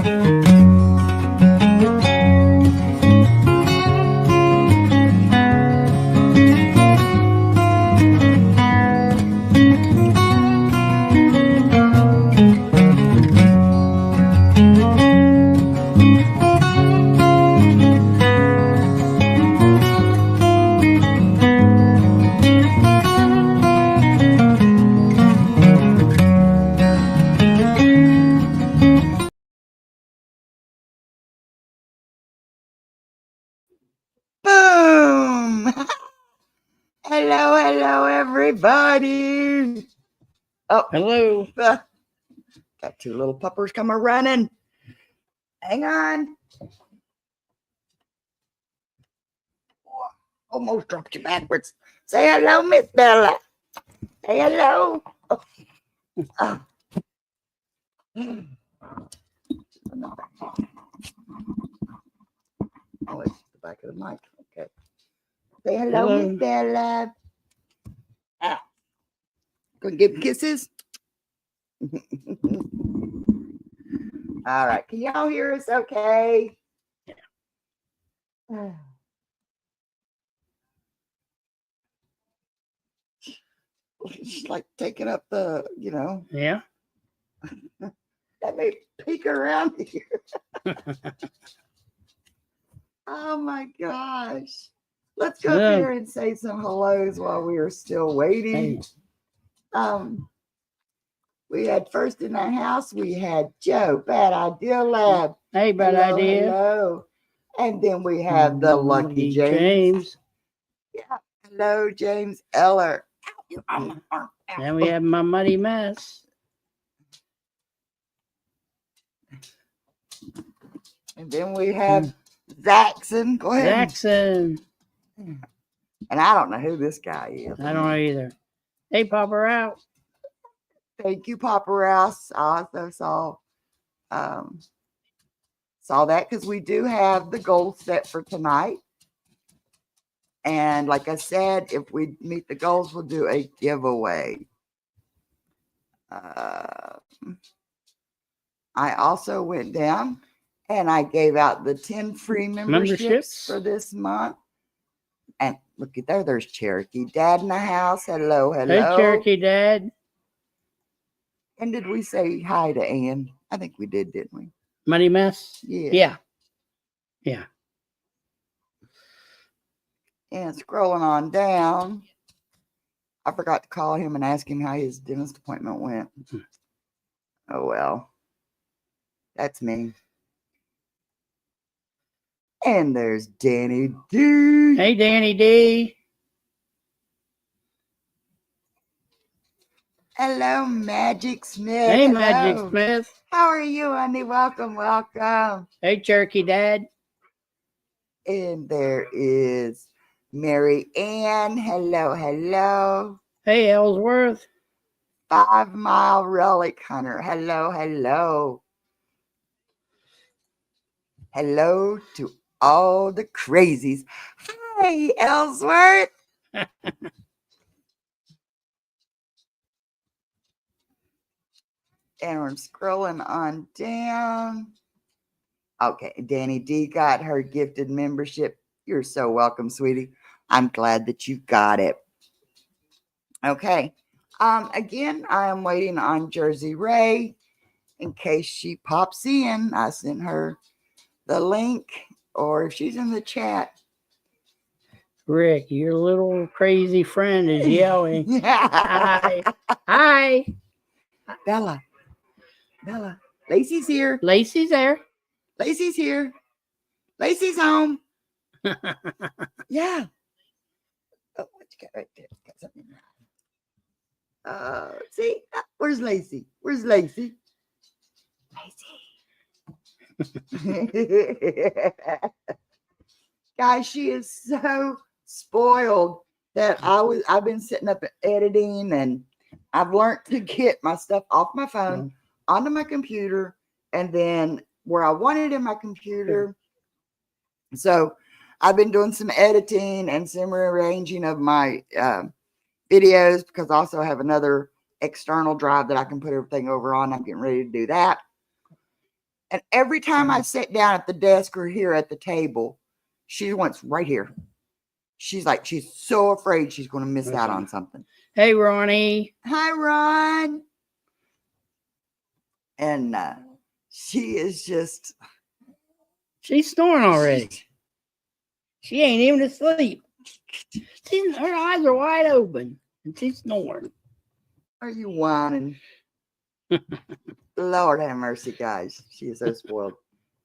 Boom! Hello, hello, everybody. Oh, Hello. got two little puppers coming running. Hang on. Almost dropped you backwards. Say hello, Miss Bella. Say hello. Oh. Oh. Oh, it's the back of the mic. Okay. Say hello, Miss Bella. Ah. Gonna give kisses. All right. Can y'all hear us okay? Yeah. It's like taking up the, Yeah. Let me peek around here. Oh my gosh. Let's go up here and say some hellos while we are still waiting. Hey. We had first in the house, we had Joe, Bad Idea Lab. Hey, Bad Idea. Hello. And then we have the Lucky James. Yeah. Hello, James Eller. Then we have my Muddy Mess. And then we have Zaxxon. Go ahead. Zaxxon. And I don't know who this guy is. I don't know either. Hey, Papa out. Thank you, Papa Rouse. I also saw that because we do have the goal set for tonight. And like I said, if we meet the goals, we'll do a giveaway. I also went down and I gave out the 10 free memberships for this month. And look at there, there's Cherokee Dad in the house. Hello, hello. Hey, Cherokee Dad. And did we say hi to Ann? I think we did, didn't we? Muddy Mess? Yeah. Yeah. And scrolling on down, I forgot to call him and ask him how his dentist appointment went. Oh, well. That's me. And there's Danny D. Hey, Danny D. Hello, Magic Smith. Hey, hello. Magic Smith. How are you, honey? Welcome, welcome. Hey, Cherokee Dad. And there is Mary Ann. Hello, hello. Hey, Ellsworth. 5 Mile Relic Hunter. Hello, hello. Hello to all the crazies. Hi, Ellsworth. And we're scrolling on down. Okay, Danny D got her gifted membership. You're so welcome, sweetie. I'm glad that you got it. Okay. Again, I am waiting on Jersey Ray in case she pops in. I sent her the link, or if she's in the chat. Rick, your little crazy friend is yelling. Hi. Hi. Bella. Lacey's here. Lacey's there. Lacey's here. Lacey's home. Yeah. Oh, what you got right there? Got something. See, where's Lacey? Where's Lacey? Guys, she is so spoiled that I've been sitting up editing, and I've learned to get my stuff off my phone onto my computer, and then where I want it in my computer. So I've been doing some editing and some rearranging of my videos, because I also have another external drive that I can put everything over on. I'm getting ready to do that. And every time I sit down at the desk or here at the table, she wants right here. She's like, she's so afraid she's going to miss out on something. Hey, Ronnie. Hi, Ron. And she is just. She's snoring already. She ain't even asleep. Her eyes are wide open and she's snoring. Are you whining? Lord have mercy, guys. She is so spoiled.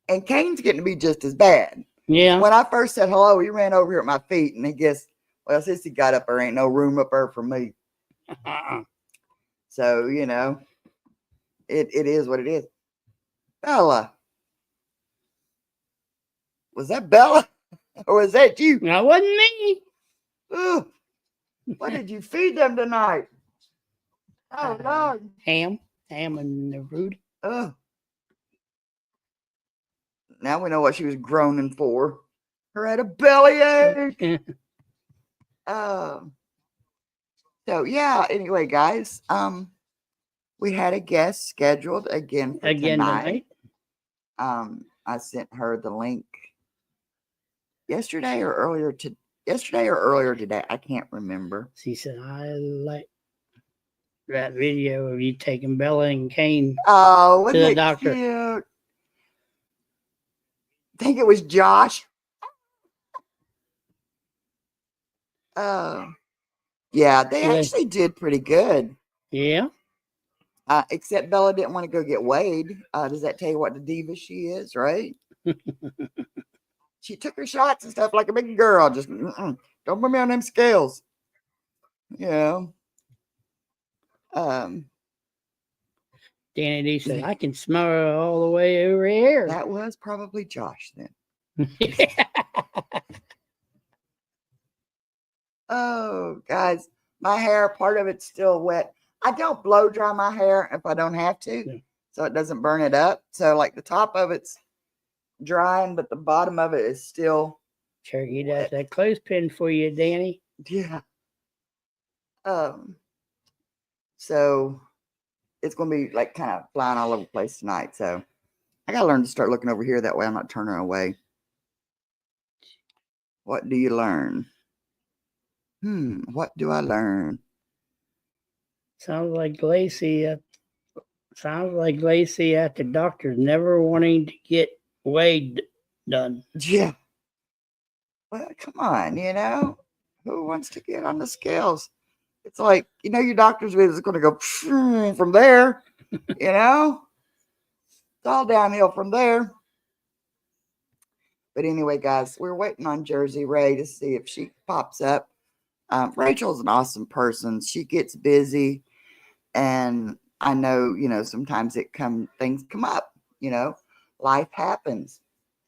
And Kane's getting to be just as bad. Yeah. When I first said hello, he ran over here at my feet, and he guess, well, since he got up there, ain't no room up there for me. So, you know, it is what it is. Bella. Was that Bella? Or was that you? That wasn't me. Ugh. What did you feed them tonight? Oh, Lord. Ham and the root. Ugh. Now we know what she was groaning for. Her had a bellyache. So yeah, anyway, guys, we had a guest scheduled again for tonight. I sent her the link yesterday or earlier today. I can't remember. She said, I like that video of you taking Bella and Kane to the doctor. Cute? I think it was Josh. Yeah, they actually did pretty good. Yeah. Except Bella didn't want to go get weighed. Does that tell you what the diva she is, right? She took her shots and stuff like a big girl. Just don't put me on them scales. Yeah. Danny D said, I can smell her all the way over here. That was probably Josh then. Oh, guys, my hair, part of it's still wet. I don't blow dry my hair if I don't have to, so it doesn't burn it up. So, like, the top of it's drying, but the bottom of it is still. Cherokee does that clothespin for you, Danny. Yeah. So it's going to be like kind of flying all over the place tonight. So I got to learn to start looking over here. That way I'm not turning away. What do you learn? What do I learn? Sounds like Lacey at the doctor never wanting to get weighed done. Yeah. Well, come on, you know, who wants to get on the scales? It's like, you know, your doctor's visit is going to go from there, you know, it's all downhill from there. But anyway, guys, we're waiting on Jersey Ray to see if she pops up. Rachel's an awesome person. She gets busy, and I know, you know, sometimes things come up, you know, life happens.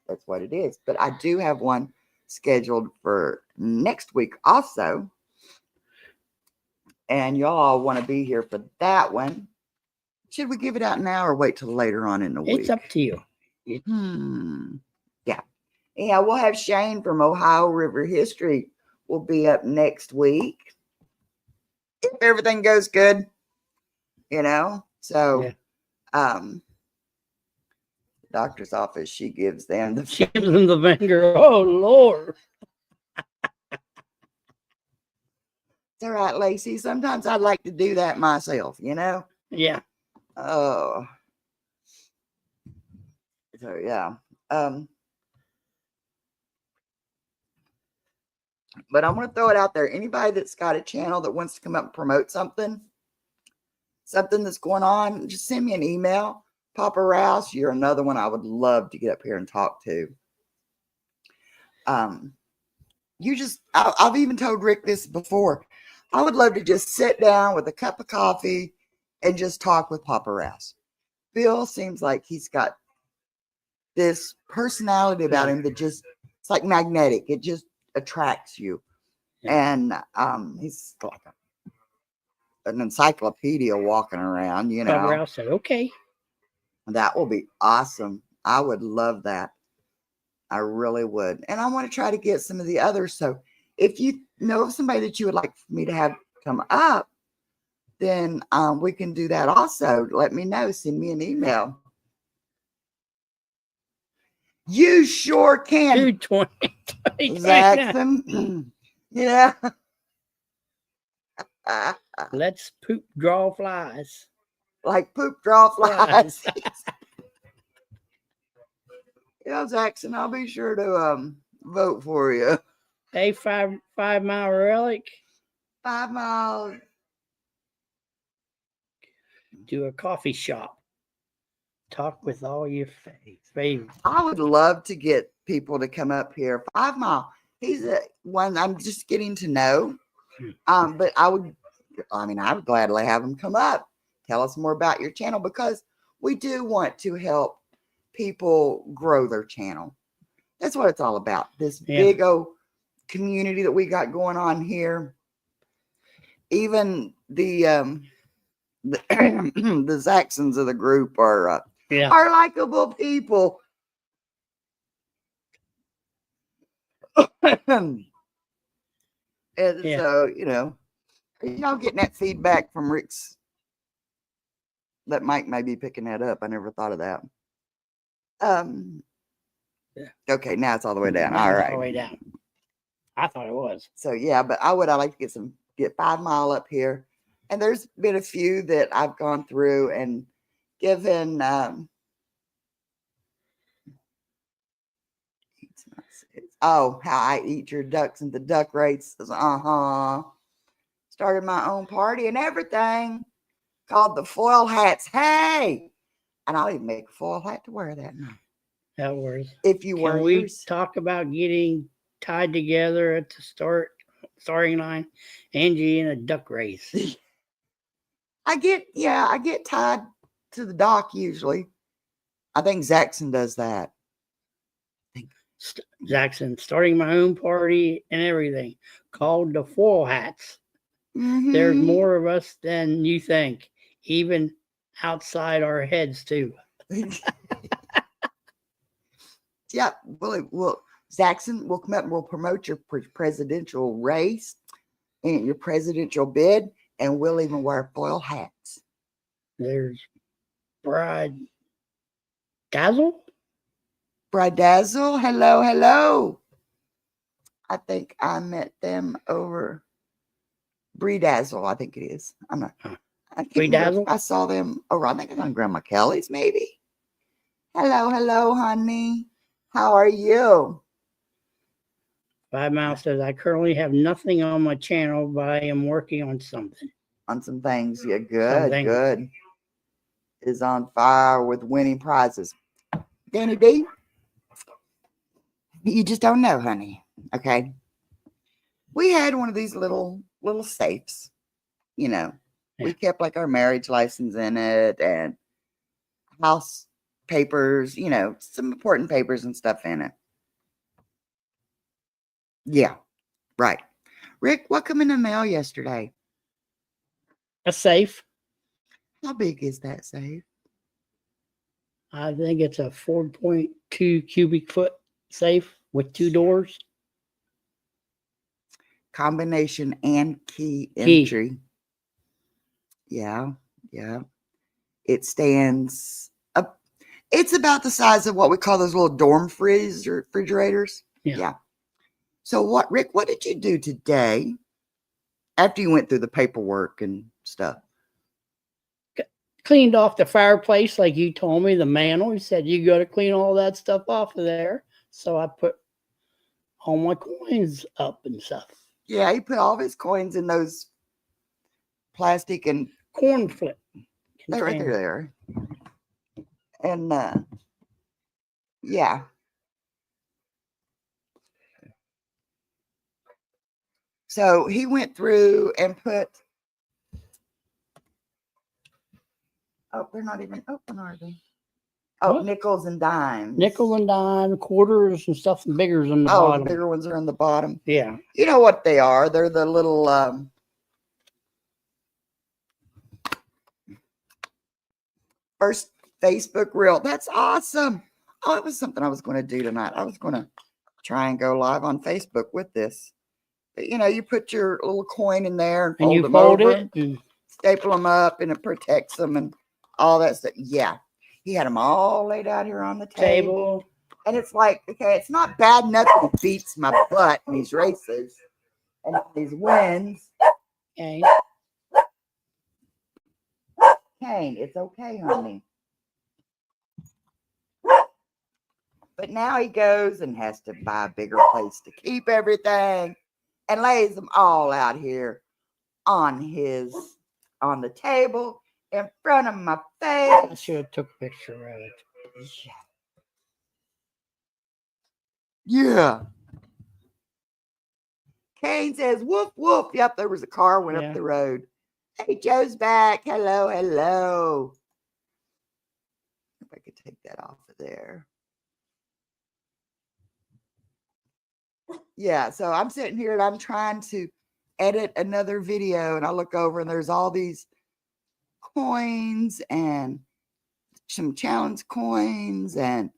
That's what it is. But I do have one scheduled for next week also. And y'all all want to be here for that one. Should we give it out now or wait till later on in the week? It's up to you. Yeah. Yeah, we'll have Shane from Ohio River History will be up next week. If everything goes good, you know. So doctor's office, she gives them the finger. Oh, Lord. It's all right, Lacey. Sometimes I'd like to do that myself, you know? Yeah. Oh. So, yeah. But I'm going to throw it out there. Anybody that's got a channel that wants to come up and promote something that's going on, just send me an email. Papa Rouse, you're another one I would love to get up here and talk to. I've even told Rick this before. I would love to just sit down with a cup of coffee and just talk with Papa Rouse. Bill seems like he's got this personality about him that just, it's like magnetic. It just attracts you. And he's like an encyclopedia walking around, you know. Papa Rouse said, okay. That will be awesome. I would love that. I really would. And I want to try to get some of the others. So if you know of somebody that you would like for me to have come up, then we can do that also. Let me know. Send me an email. You sure can, 220. Zaxxon. Yeah. Let's poop draw flies. Like poop draw flies. Flies. Yeah, Zaxxon, I'll be sure to vote for you. Hey, 5 Mile Relic. 5 miles. Do a coffee shop. Talk with all your favorites. I would love to get people to come up here. 5 Mile. He's one I'm just getting to know. But I would gladly have him come up. Tell us more about your channel because we do want to help people grow their channel. That's what it's all about. This big old community that we got going on here. Even the the Zaxxons of the group are likable people. And so, y'all getting that feedback from Rick's. That Mike may be picking that up. I never thought of that. Okay, now it's all the way down. All right. All the way down. I thought it was. So yeah, but I'd like to get 5 Mile up here. And there's been a few that I've gone through and given how I eat your ducks and the duck rates. Started my own party and everything called the Foil Hats. Hey, and I'll even make a foil hat to wear that night. That works. If you Can we talk about getting tied together at the starting line? Angie in a duck race. I get tied to the dock usually. I think Zaxxon does that. Zaxxon, starting my own party and everything, called the Foil Hats. Mm-hmm. There's more of us than you think, even outside our heads too. Yeah, well, Zaxxon, we'll come up and we'll promote your presidential race and your presidential bid, and we'll even wear foil hats. There's Bride Dazzle. Dazzle, hello. I think I met them over Dazzle, I think it is. I'm not. I can't remember. I saw them over. I think it's on Grandma Kelly's, maybe. Hello, honey. How are you? 5 Mile says, I currently have nothing on my channel, but I am working on something. On some things. Yeah, good. Is on fire with winning prizes. Danny D, you just don't know, honey. Okay. We had one of these little safes, We kept like our marriage license in it and house papers, some important papers and stuff in it. Yeah, right. Rick, what came in the mail yesterday? A safe. How big is that safe? I think it's a 4.2 cubic foot safe with 2 doors. Combination and key entry. Yeah. It stands up. It's about the size of what we call those little dorm refrigerators. Yeah. So Rick, what did you do today after you went through the paperwork and stuff? Cleaned off the fireplace like you told me, the mantle. You said you got to clean all that stuff off of there. So I put all my coins up and stuff. Yeah, he put all of his coins in those plastic and corn flip. They're right there. And yeah. So he went through and put. Oh, they're not even open, are they? Oh, what? Nickels and dimes. Nickel and dime, quarters and stuff, and biggers on the bottom. The bigger ones are on the bottom. Yeah. You know what they are? They're the little first Facebook reel. That's awesome. Oh, it was something I was going to do tonight. I was going to try and go live on Facebook with this. But you put your little coin in there and fold them over, staple them up, and it protects them and all that stuff. Yeah. He had them all laid out here on the table. And it's like, okay, it's not bad enough that he beats my butt in these races and these wins. Okay. Kane, it's okay, honey. But now he goes and has to buy a bigger place to keep everything and lays them all out here on the table in front of my I face. should have took a picture of it. Yeah. Kane says, woof, woof. Yep, there was a car went Yeah. up the road. Hey, Joe's back. Hello, hello. If I could take that off of there. Yeah, so I'm sitting here and I'm trying to edit another video, and I look over and there's all these coins and some challenge coins and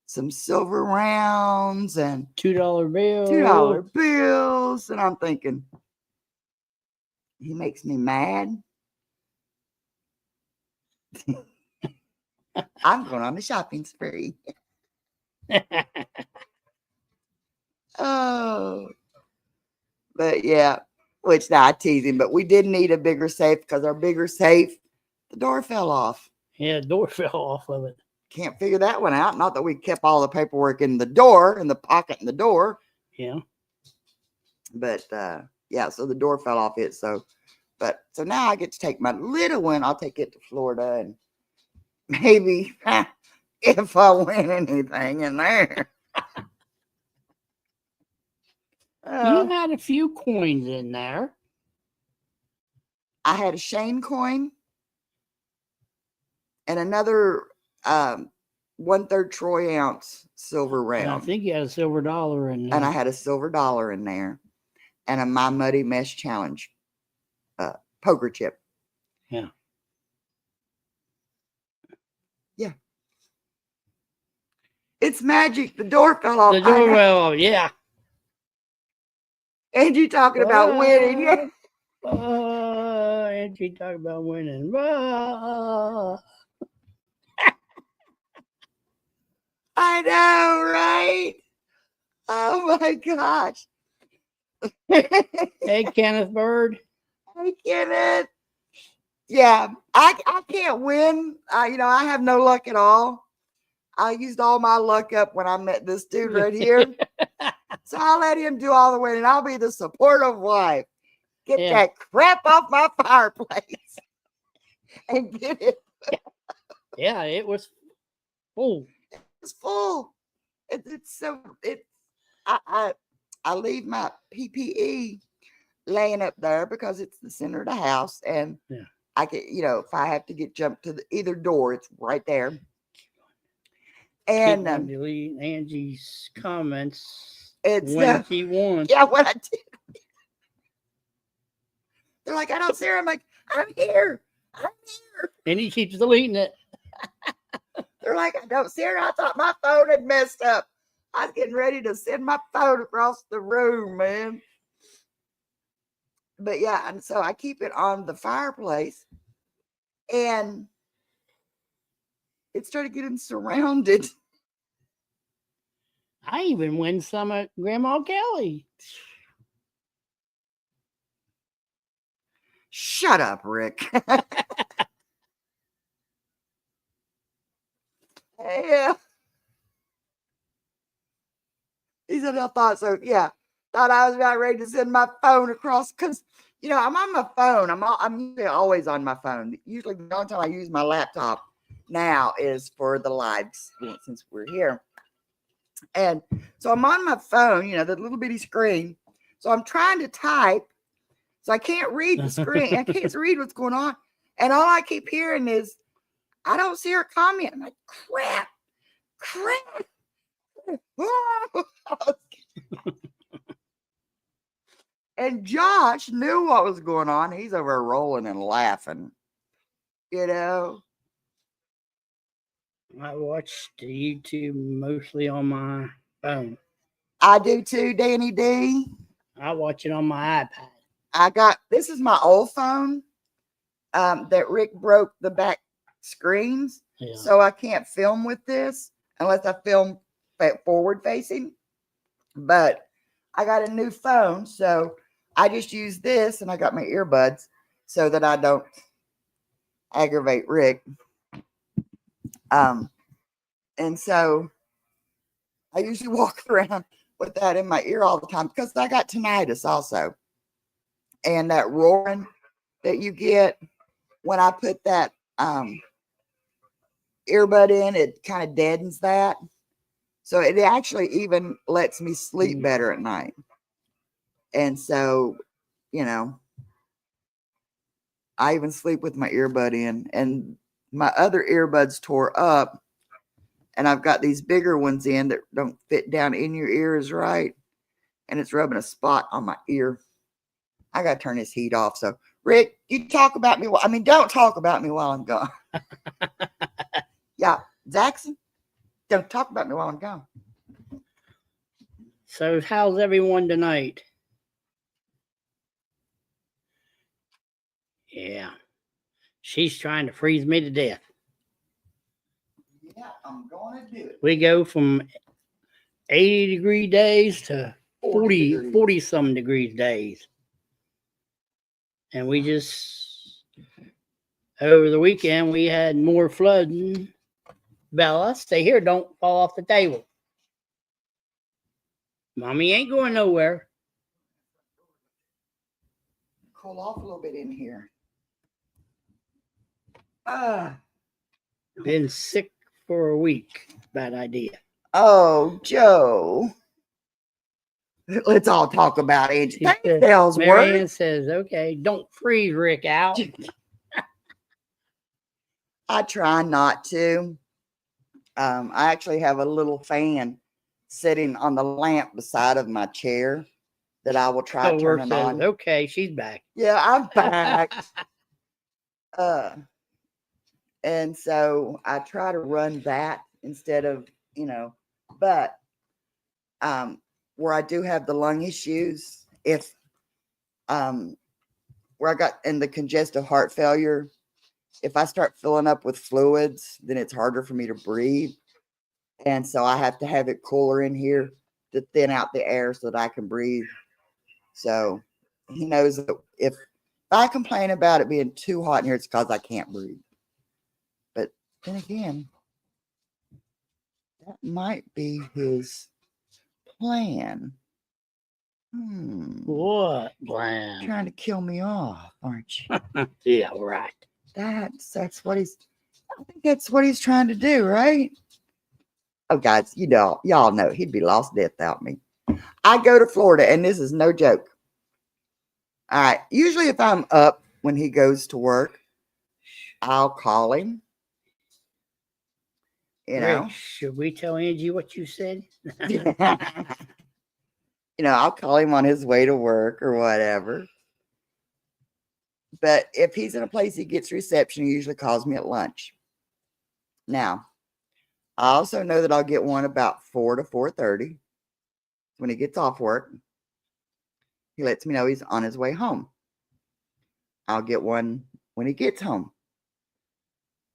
some silver rounds and $2 bill. $2 bills. And I'm thinking, he makes me mad. I'm going on a shopping spree. Oh, but yeah, which now I tease him, but we did need a bigger safe because our bigger safe, the door fell off. Yeah, the door fell off of it. Can't figure that one out. Not that we kept all the paperwork in the door, in the pocket in the door. Yeah. But yeah, so the door fell off it. So now I get to take my little one. I'll take it to Florida and maybe if I win anything in there. You had a few coins in there. I had a Shane coin and another 1/3 troy ounce silver And I round. think you had a silver dollar in there. And I had a silver dollar in there and a My Muddy Mesh Challenge poker chip. Yeah. Yeah. It's magic. The door fell off. The door fell off. Yeah. And you talking about winning. Yeah. And she talking about winning. I know, right? Oh my gosh. Hey, Kenneth Bird. Hey, Kenneth. Yeah, I can't win. I have no luck at all. I used all my luck up when I met this dude right here. So I'll let him do all the winning. I'll be the supportive wife. Get that crap off my fireplace and get it. Yeah, it was full. It's full. I leave my PPE laying up there because it's the center of the house, and I can, if I have to get jumped to either door, it's right there. And delete Angie's comments. It's when she won. Yeah, what I did. They're like, I don't see her. I'm like, I'm here. I'm here. And he keeps deleting it. They're like, I don't see her. I thought my phone had messed up. I was getting ready to send my phone across the room, man. But yeah, and so I keep it on the fireplace, and it started getting surrounded. I even win some at Grandma Kelly. Shut up, Rick. Yeah. He said, I thought so. Yeah. Thought I was about ready to send my phone across because, I'm on my phone. I'm usually always on my phone. Usually the only time I use my laptop now is for the lives since we're here. And so I'm on my phone, the little bitty screen. So I'm trying to type. So I can't read the screen. I can't read what's going on. And all I keep hearing is, I don't see her comment. I'm like, crap. And Josh knew what was going on. He's over rolling and laughing. I watch the YouTube mostly on my phone. I do too, Danny D. I watch it on my iPad. This is my old phone that Rick broke the back screens. Yeah. So I can't film with this unless I film forward facing, but I got a new phone, so I just use this, and I got my earbuds so that I don't aggravate Rick. And so I usually walk around with that in my ear all the time because I got tinnitus also. And that roaring that you get when I put that earbud in, it kind of deadens that. So it actually even lets me sleep better at night. And so, you know, I even sleep with my earbud in, and my other earbuds tore up, and I've got these bigger ones in that don't fit down in your ears right, and it's rubbing a spot on my ear. I got to turn this heat off. So, Rick, you talk about me. Don't talk about me while I'm gone. Yeah, Jackson, don't talk about me while I'm gone. So how's everyone tonight? Yeah. She's trying to freeze me to death. Yeah, I'm going to do it. We go from 80-degree days to 40 some degrees days. And we just, over the weekend, we had more flooding. Bella, stay here. Don't fall off the table. Mommy ain't going nowhere. Cool off a little bit in here. Been sick for a week. Bad idea. Oh, Joe. Let's all talk about it. Marianne says, okay, don't freeze Rick out. I try not to. I actually have a little fan sitting on the lamp beside of my chair that I will try turning on. Okay, she's back. Yeah, I'm back. And so I try to run that instead of, but where I do have the lung issues, if where I got in the congestive heart failure, if I start filling up with fluids, then it's harder for me to breathe. And so I have to have it cooler in here to thin out the air so that I can breathe. So he knows that if I complain about it being too hot in here, it's because I can't breathe. But then again, that might be his plan. What plan? Trying to kill me off, aren't you? Yeah, right. That's what he's. I think that's what he's trying to do, right? Oh, guys, y'all know he'd be lost death without me. I go to Florida, and this is no joke. All right. Usually, if I'm up when he goes to work, I'll call him. Rick, should we tell Angie what you said? I'll call him on his way to work or whatever. But if he's in a place he gets reception, he usually calls me at lunch. Now, I also know that I'll get one about 4 to 4:30 when he gets off work. He lets me know he's on his way home. I'll get one when he gets home.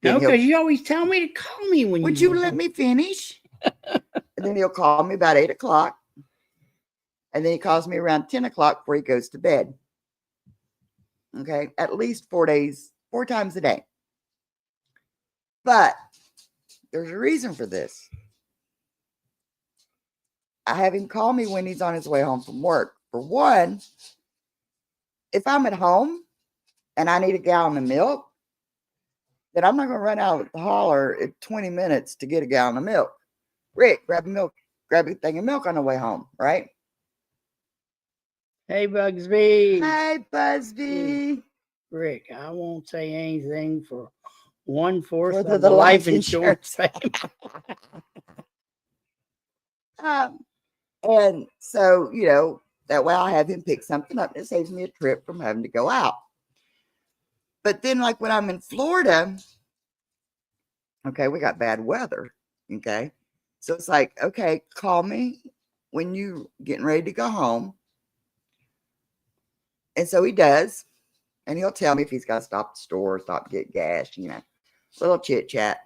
No, because you always tell me to call me when Would you let me finish? And then he'll call me about 8 o'clock. And then he calls me around 10 o'clock before he goes to bed. Okay, at least 4 times a day. But there's a reason for this. I have him call me when he's on his way home from work. For one, if I'm at home and I need a gallon of milk, then I'm not going to run out the holler in 20 minutes to get a gallon of milk. Rick, grab a thing of milk on the way home, right? Hey, Bugsby. Hey, Busby. Rick, I won't say anything for 1/4 of the life insurance payment. And so, that way I'll have him pick something up. It saves me a trip from having to go out. But then, like when I'm in Florida, okay, we got bad weather. Okay. So it's like, okay, call me when you're getting ready to go home. And so he does. And he'll tell me if he's got to stop at the store, stop to get gas, little chit chat.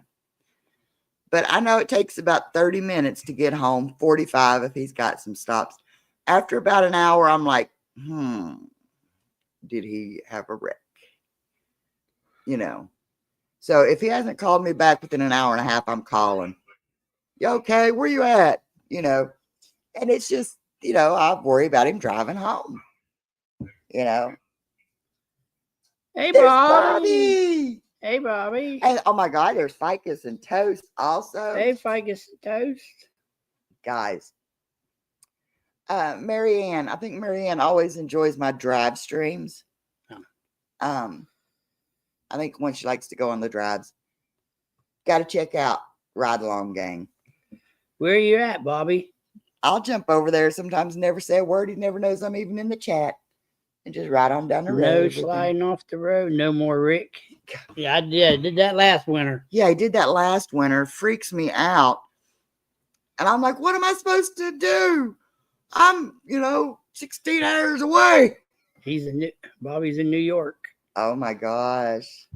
But I know it takes about 30 minutes to get home, 45 if he's got some stops. After about an hour, I'm like, did he have a wreck? You know. So if he hasn't called me back within an hour and a half, I'm calling. You okay? Where you at? You know. And it's just, I worry about him driving home. You know. Hey, There's Bobby. Bobby. Hey, Bobby. And oh my God, there's Ficus and Toast also. Hey, Ficus and Toast. Guys. Marianne, I think Marianne always enjoys my drive streams. I think when she likes to go on the drives. Got to check out Ride Along Gang. Where are you at, Bobby? I'll jump over there sometimes, never say a word. He never knows I'm even in the chat. And just ride on down the road. No sliding off the road. No more Rick. Yeah, I did that last winter. Yeah, I did that last winter. Freaks me out. And I'm like, what am I supposed to do? I'm, 16 hours away. Bobby's in New York. Oh my gosh.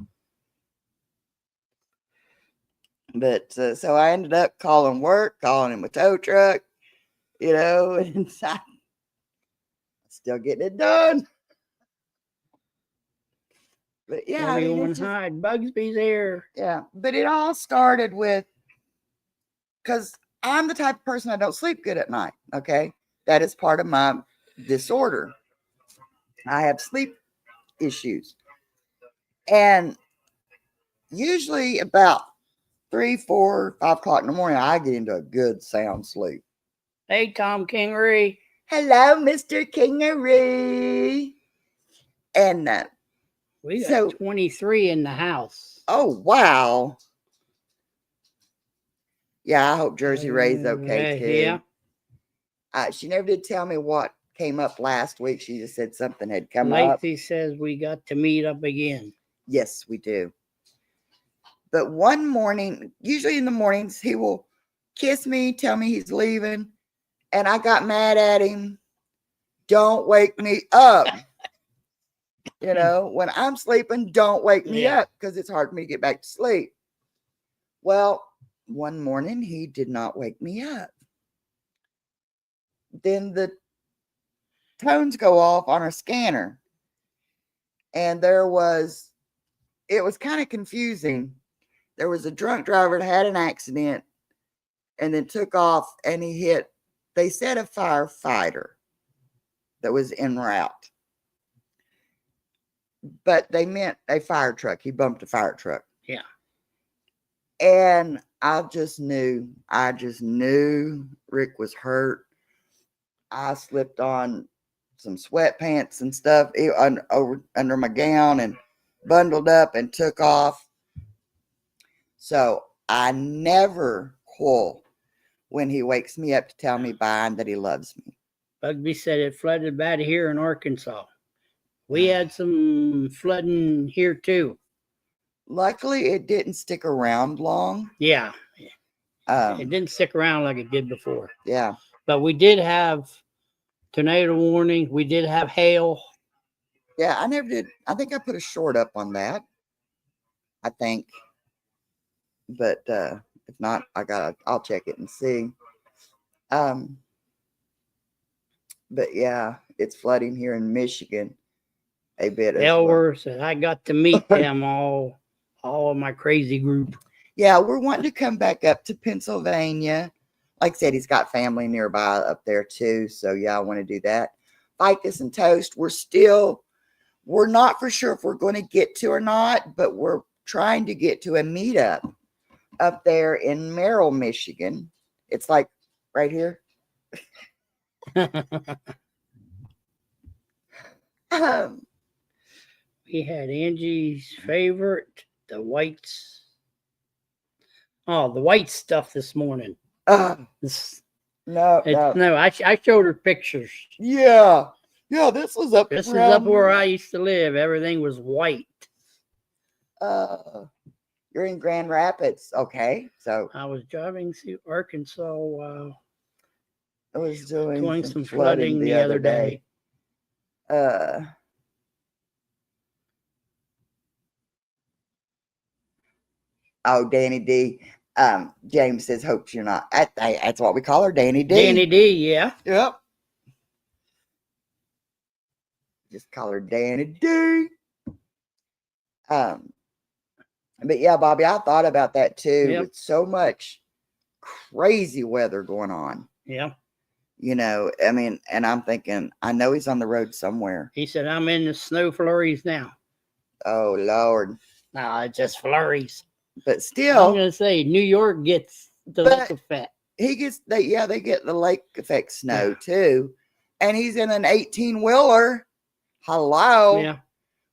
But so I ended up calling work, calling him a tow truck, and still getting it done. But yeah, everyone hide. Bugsby's here. Yeah, but it all started with, because I'm the type of person I don't sleep good at night. Okay, that is part of my disorder. I have sleep issues, and usually about 3, 4, 5 o'clock in the morning, I get into a good sound sleep. Hey, Tom Kingery. Hello, Mr. Kingery. And we got 23 in the house. Oh, wow. Yeah, I hope Jersey Ray's okay, too. Yeah. She never did tell me what came up last week. She just said something had come up. Lacey says we got to meet up again. Yes, we do. But one morning, usually in the mornings, he will kiss me, tell me he's leaving. And I got mad at him. Don't wake me up. When I'm sleeping, don't wake me up because it's hard for me to get back to sleep. Well, one morning, he did not wake me up. Then the tones go off on our scanner. And it was kind of confusing. There was a drunk driver that had an accident and then took off and he hit, they said, a firefighter that was en route. But they meant a fire truck. He bumped a fire truck. Yeah. And I just knew Rick was hurt. I slipped on some sweatpants and stuff under my gown and bundled up and took off. So I never call when he wakes me up to tell me bye and that he loves me. Bugsby said it flooded bad here in Arkansas. We had some flooding here too. Luckily, it didn't stick around long. Yeah. It didn't stick around like it did before. Yeah. But we did have tornado warning. We did have hail. Yeah, I never did. I think I put a short up on that. I think. But if not, I'll check it and see. But yeah, it's flooding here in Michigan a bit. Elwer said I got to meet them all of my crazy group. Yeah, we're wanting to come back up to Pennsylvania. Like I said, he's got family nearby up there too. So yeah, I want to do that. Ficus and Toast, we're not for sure if we're going to get to or not, but we're trying to get to a meetup up there in Merrill, Michigan. It's like right here. We had Angie's favorite, the whites. Oh, the white stuff this morning. No. I showed her pictures. Yeah, this was up. This is up where I used to live. Everything was white. You're in Grand Rapids, okay? So I was driving through Arkansas. I was doing some flooding the other day. Oh, Danny D. James says, hopes you're not. That's what we call her, Danny D. Danny D, yeah. Yep. Just call her Danny D. But yeah, Bobby, I thought about that too. Yep. With so much crazy weather going on. Yeah. You know, I mean, and I'm thinking, I know he's on the road somewhere. He said, I'm in the snow flurries now. Oh, Lord. No, it's just flurries. But I'm still, going to say New York gets the But- lake effect. they get the lake effect snow Yeah. too. And he's in an 18-wheeler. Hello. Yeah.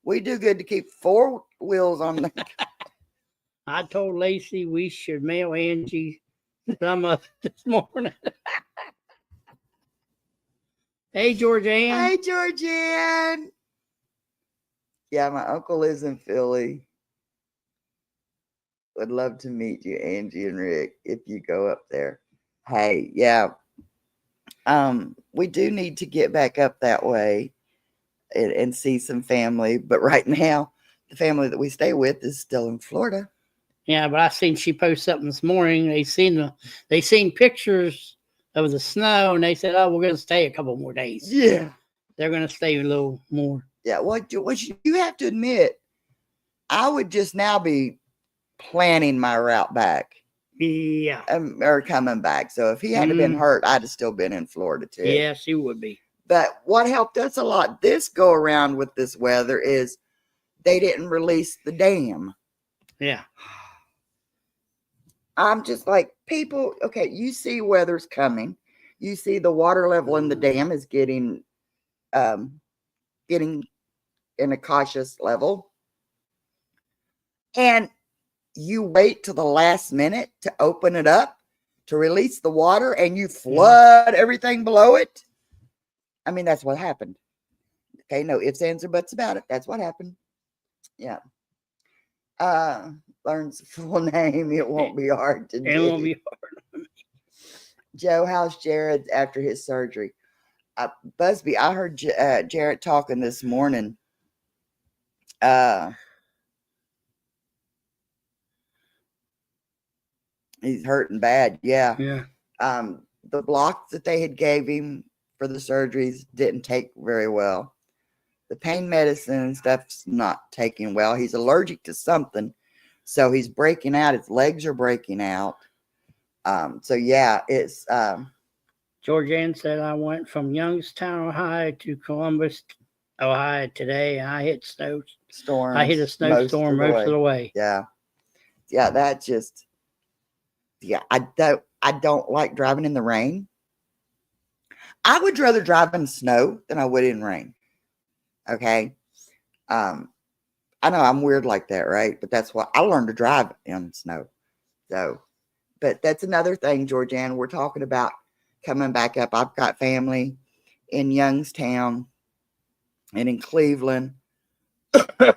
We do good to keep 4 wheels on the. I told Lacey we should mail Angie some of this morning. Hey, Georgianne. Hey, Georgianne. Yeah, my uncle lives in Philly. Would love to meet you, Angie and Rick, if you go up there. Hey, yeah. We do need to get back up that way and see some family. But right now, the family that we stay with is still in Florida. Yeah, but I seen she posted something this morning. They seen pictures of the snow, and they said, "Oh, we're going to stay a couple more days. Yeah. They're going to stay a little more." Yeah. What you have to admit, I would just now be planning my route back. Yeah. Or coming back. So if he hadn't been Mm. hurt, I'd have still been in Florida too. Yeah, she would be. But what helped us a lot this go around with this weather is they didn't release the dam. Yeah. I'm just like, people, okay, you see weather's coming. You see the water level in the dam is getting in a cautious level. And you wait till the last minute to open it up to release the water and you flood everything below it. I mean, that's what happened. Okay, no ifs, ands, or buts about it. That's what happened. Yeah. Learns the full name. It won't be hard to do. It won't be hard. Joe, how's Jared after his surgery? Busby, I heard Jared talking this morning. He's hurting bad. Yeah. Yeah. The blocks that they had gave him for the surgeries didn't take very well. The pain medicine and stuff's not taking well. He's allergic to something, so he's breaking out. His legs are breaking out. So yeah, it's Georgianne said I went from Youngstown, Ohio to Columbus, Ohio today. I hit storms. I hit a snowstorm most of the way. Yeah. That just. Yeah, I don't like driving in the rain. I would rather drive in snow than I would in rain. Okay. I know I'm weird like that, right? But that's why I learned to drive in snow. So, but that's another thing, Georgianne, we're talking about coming back up. I've got family in Youngstown and in Cleveland. I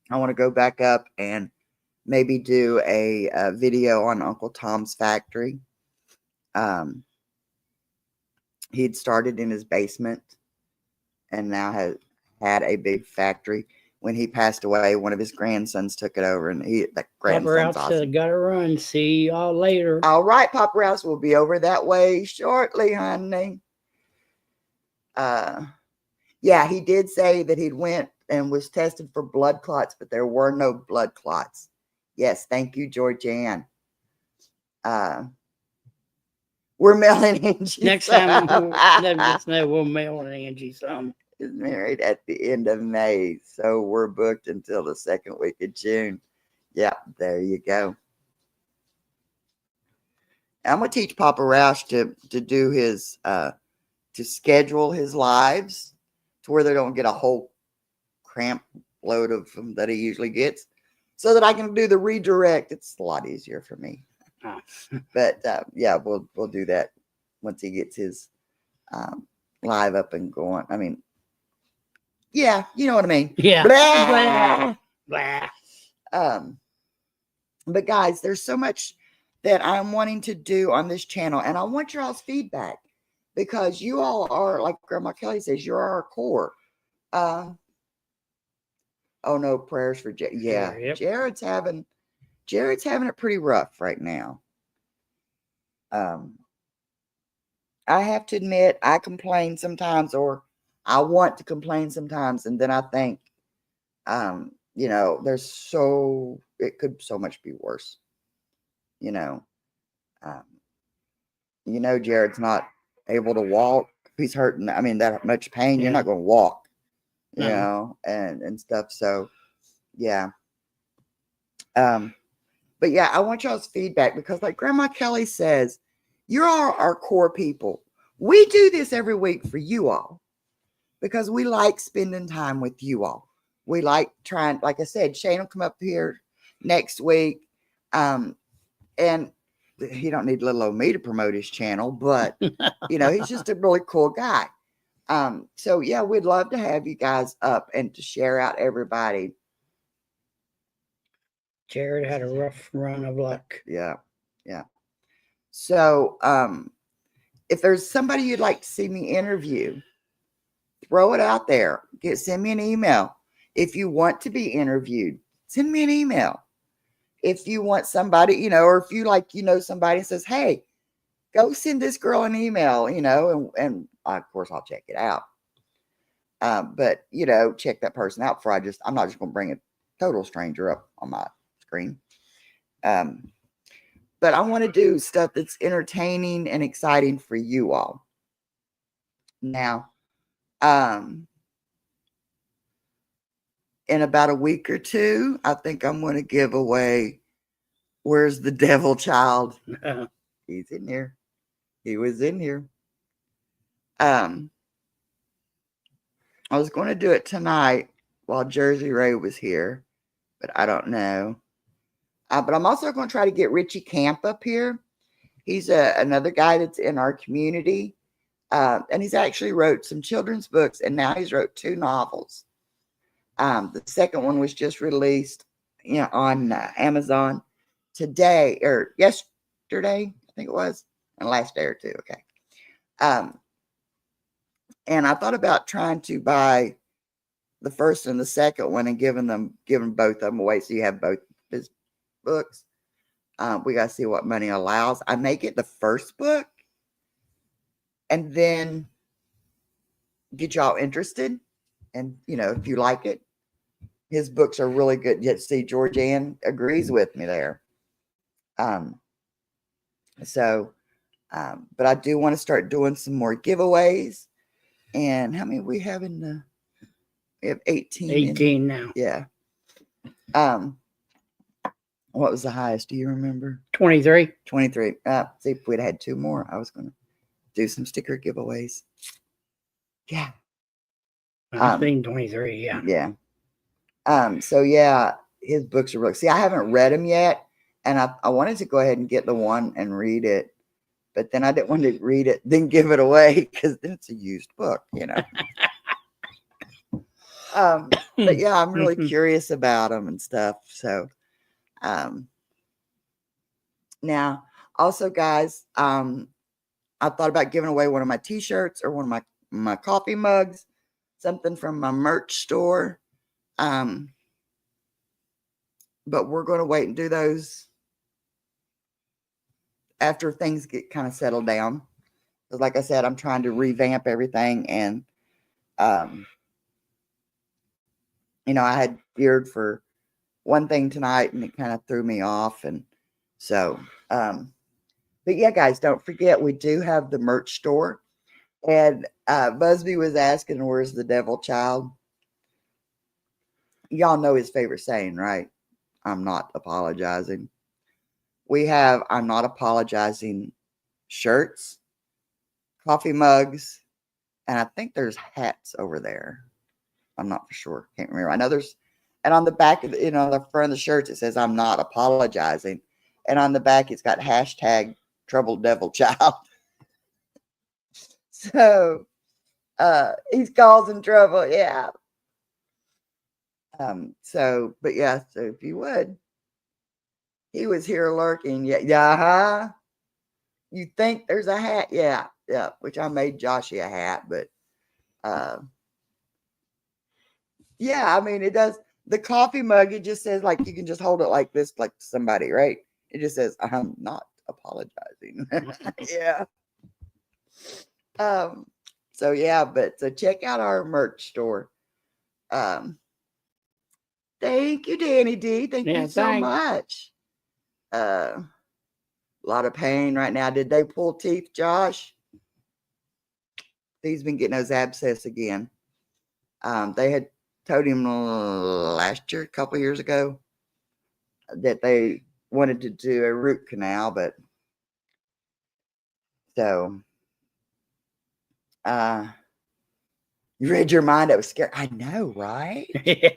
want to go back up and maybe do a video on Uncle Tom's factory. He'd started in his basement and now has had a big factory. When he passed away, one of his grandsons took it over, and that grandson's Papa said, awesome. "Gotta run. See y'all later." All right, Papa Rouse will be over that way shortly, honey. Yeah, he did say that he'd went and was tested for blood clots, but there were no blood clots. Yes, thank you, Georgianne. We're mailing Angie. Next time we'll mail Angie some. Is married at the end of May, so we're booked until the second week of June. Yeah, there you go. I'm gonna teach Papa Roush to do his to schedule his lives to where they don't get a whole cramp load of them that he usually gets, so that I can do the redirect. It's a lot easier for me. Oh. But yeah, we'll do that once he gets his live up and going. I mean, yeah, you know what I mean. Yeah. Blah. Blah. But guys, there's so much that I'm wanting to do on this channel, and I want your all's feedback because you all are, like Grandma Kelly says, you're our core. Oh no, prayers for Jared. Yeah, Yep. Jared's having it pretty rough right now. I have to admit, I complain sometimes, or I want to complain sometimes, and then I think, it could so much be worse. You know, um, Jared's not able to walk. He's hurting. I mean, that much pain, you're Yeah. not going to walk. No. And stuff. So, yeah. But yeah, I want y'all's feedback because, like Grandma Kelly says, you're our core people. We do this every week for you all because we like spending time with you all. We like trying, like I said, Shane will come up here next week. And he don't need little old me to promote his channel, but he's just a really cool guy. So yeah, we'd love to have you guys up and to share out everybody. Jared had a rough run of luck. Yeah. So, if there's somebody you'd like to see me interview, throw it out there. Send me an email. If you want to be interviewed, send me an email. If you want somebody, or if you somebody says, hey, go send this girl an email, and of course I'll check it out. But check that person out before I'm not just going to bring a total stranger up on my screen. But I want to do stuff that's entertaining and exciting for you all. Now, in about a week or two, I think I'm going to give away Where's the Devil Child? He's in here. He was in here. I was going to do it tonight while Jersey Ray was here, but I don't know. But I'm also going to try to get Richie Camp up here. He's another guy that's in our community. And he's actually wrote some children's books, and now he's wrote 2 novels. The second one was just released, on Amazon today or yesterday, I think it was, and last day or two. Okay. And I thought about trying to buy the first and the second one and giving both of them away, so you have both his books. We got to see what money allows. I may get the first book and then get y'all interested. And, if you like it, his books are really good. Yet, see, Georgianne agrees with me there. But I do want to start doing some more giveaways. And how many we have we have 18. 18 now. Yeah. What was the highest? Do you remember? 23. 23. See, if we'd had 2 more, I was going to do some sticker giveaways. Yeah. I've seen 23. Yeah. Yeah. So yeah, his books are really, see, I haven't read them yet. And I wanted to go ahead and get the one and read it, but then I didn't want to read it, then give it away, because then it's a used book, But yeah, I'm really curious about them and stuff. So, now also, guys, I thought about giving away one of my t-shirts or one of my coffee mugs, something from my merch store. But we're going to wait and do those after things get kind of settled down. Because like I said, I'm trying to revamp everything. And, I had feared for one thing tonight and it kind of threw me off. And so, but yeah, guys, don't forget, we do have the merch store. And Busby was asking, where's the Devil Child? Y'all know his favorite saying, right? I'm not apologizing. We have I'm not apologizing shirts, coffee mugs, and I think there's hats over there. I'm not for sure. Can't remember. I know there's, and on the back of the front of the shirts, it says I'm not apologizing. And on the back, it's got hashtag troubled devil child. So he's causing trouble. Yeah. But yeah, so if you would, he was here lurking. Yeah. You think there's a hat? Yeah. Which I made Joshy a hat, but yeah, I mean, it does. The coffee mug, it just says like you can just hold it like this, like somebody, right? It just says, I'm not apologizing. Yeah. So yeah, but so check out our merch store. Thank you, Danny D. Thank Yeah, you so thanks. much. A lot of pain right now. Did they pull teeth, Josh? He's been getting those abscess again. They had told him last year, a couple of years ago, that they wanted to do a root canal, but so you read your mind. I was scared. I know, right? Yeah.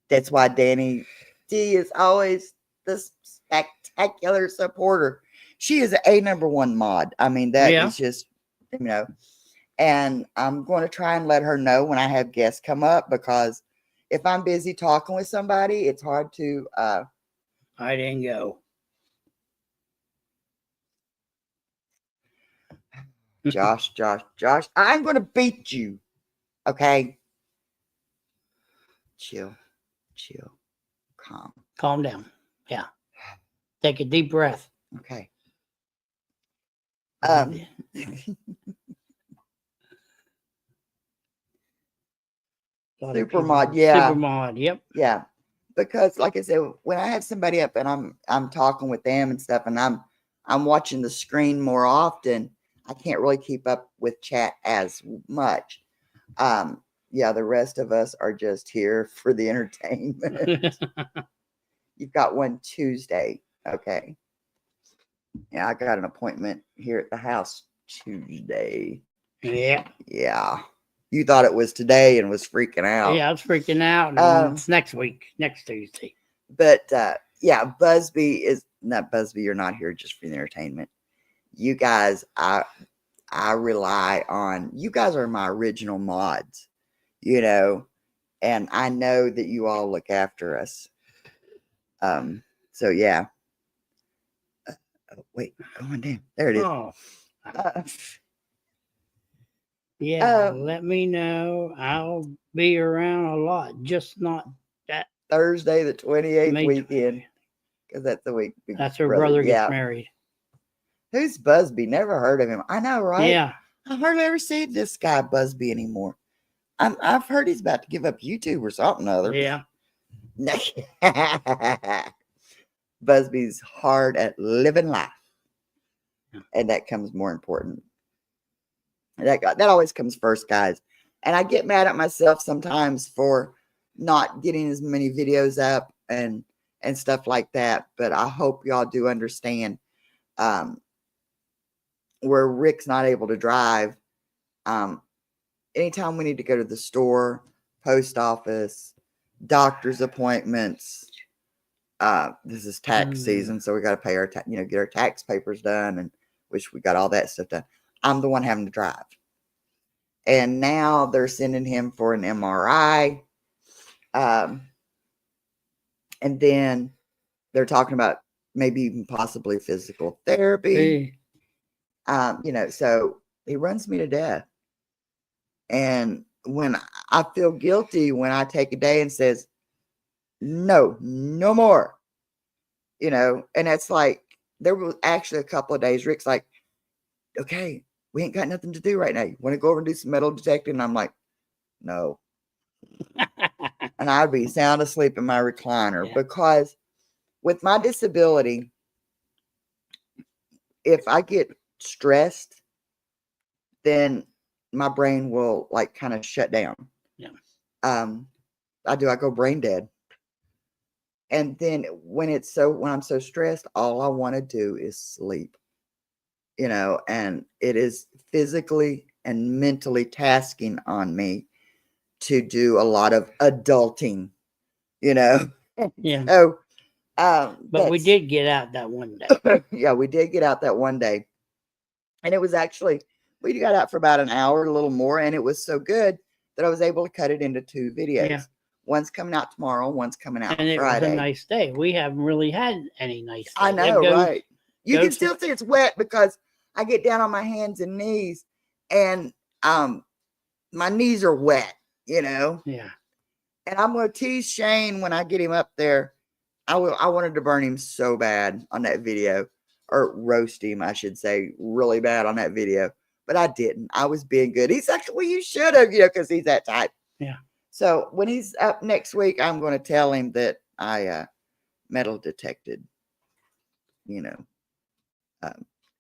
That's why Danny D is always the spectacular supporter. She is a #1 mod. I mean, that Yeah. is just, and I'm going to try and let her know when I have guests come up, because if I'm busy talking with somebody, it's hard to, I didn't go. Josh, I'm going to beat you. Okay. Chill, calm. Calm down. Yeah. Take a deep breath. Okay. Super mod, yeah. Super mod, yep. Yeah. Because like I said, when I have somebody up and I'm talking with them and stuff, and I'm watching the screen more often, I can't really keep up with chat as much. Yeah, the rest of us are just here for the entertainment. You've got one Tuesday. Okay. Yeah, I got an appointment here at the house Tuesday. Yeah. Yeah. You thought it was today and was freaking out. Yeah, I was freaking out. And it's next week, next Tuesday. But yeah, Busby is not Busby. You're not here just for the entertainment. You guys, I rely on you guys are my original mods, and I know that you all look after us. So yeah. Wait, going down. There it is. Oh. Yeah, let me know. I'll be around a lot, just not that Thursday, the 28th weekend, because that's the week. That's her brother gets married. Who's Busby? Never heard of him. I know, right? Yeah. I hardly ever see this guy Busby anymore. I've heard he's about to give up YouTube or something other. Yeah. Busby's hard at living life, and that comes more important. That always comes first, guys. And I get mad at myself sometimes for not getting as many videos up and stuff like that. But I hope y'all do understand. Where Rick's not able to drive, anytime we need to go to the store, post office, doctor's appointments, this is tax season, so we got to pay our get our tax papers done, and which we got all that stuff done. I'm the one having to drive. And now they're sending him for an MRI. And then they're talking about maybe even possibly physical therapy. So he runs me to death. And when I feel guilty when I take a day and says, no more, and that's like, there was actually a couple of days, Rick's like, okay, we ain't got nothing to do right now. You want to go over and do some metal detecting? And I'm like, no. And I'd be sound asleep in my recliner because with my disability, if I get stressed, then my brain will like kind of shut down. Yeah. I go brain dead. And then when I'm so stressed, all I want to do is sleep. And it is physically and mentally tasking on me to do a lot of adulting, Yeah. So, but we did get out that one day. Yeah, we did get out that one day. And it was actually, we got out for about an hour, a little more. And it was so good that I was able to cut it into 2 videos. Yeah. One's coming out tomorrow. One's coming out Friday. And it was a nice day. We haven't really had any nice days. I know, right? You can still see it's wet because I get down on my hands and knees, and my knees are wet, Yeah. And I'm going to tease Shane when I get him up there. I wanted to burn him so bad on that video, or roast him, I should say, really bad on that video. But I didn't. I was being good. He's like, well, you should have, because he's that type. Yeah. So when he's up next week, I'm going to tell him that I metal detected,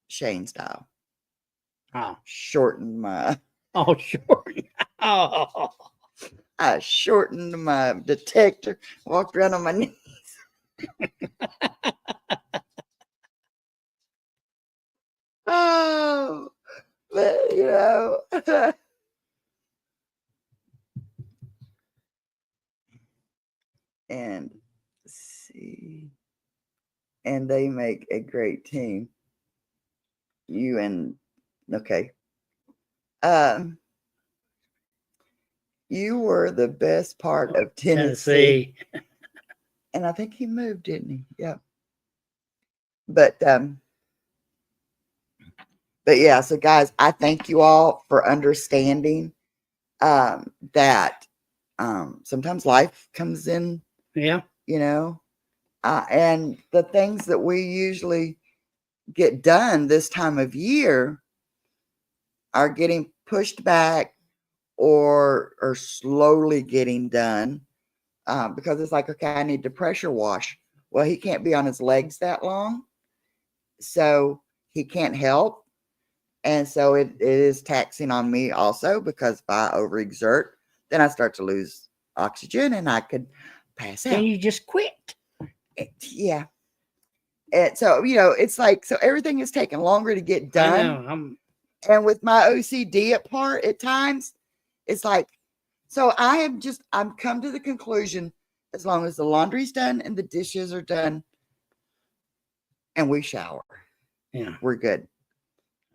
Shane style. Oh. Shortened my. Oh, sure. Oh. I shortened my detector, walked around on my knees. Oh, but and see, and they make a great team. You and okay. You were the best part of Tennessee. And I think he moved, didn't he? Yeah. But yeah, so guys, I thank you all for understanding that sometimes life comes in. Yeah. And the things that we usually get done this time of year are getting pushed back or slowly getting done because it's like, okay, I need to pressure wash. Well, he can't be on his legs that long, so he can't help. And so it is taxing on me also, because if I overexert, then I start to lose oxygen and I could pass out. And you just quit. Yeah. And so, it's like, so everything is taking longer to get done. I know. And with my OCD at times, it's like, so I'm come to the conclusion, as long as the laundry's done and the dishes are done and we shower, yeah, we're good.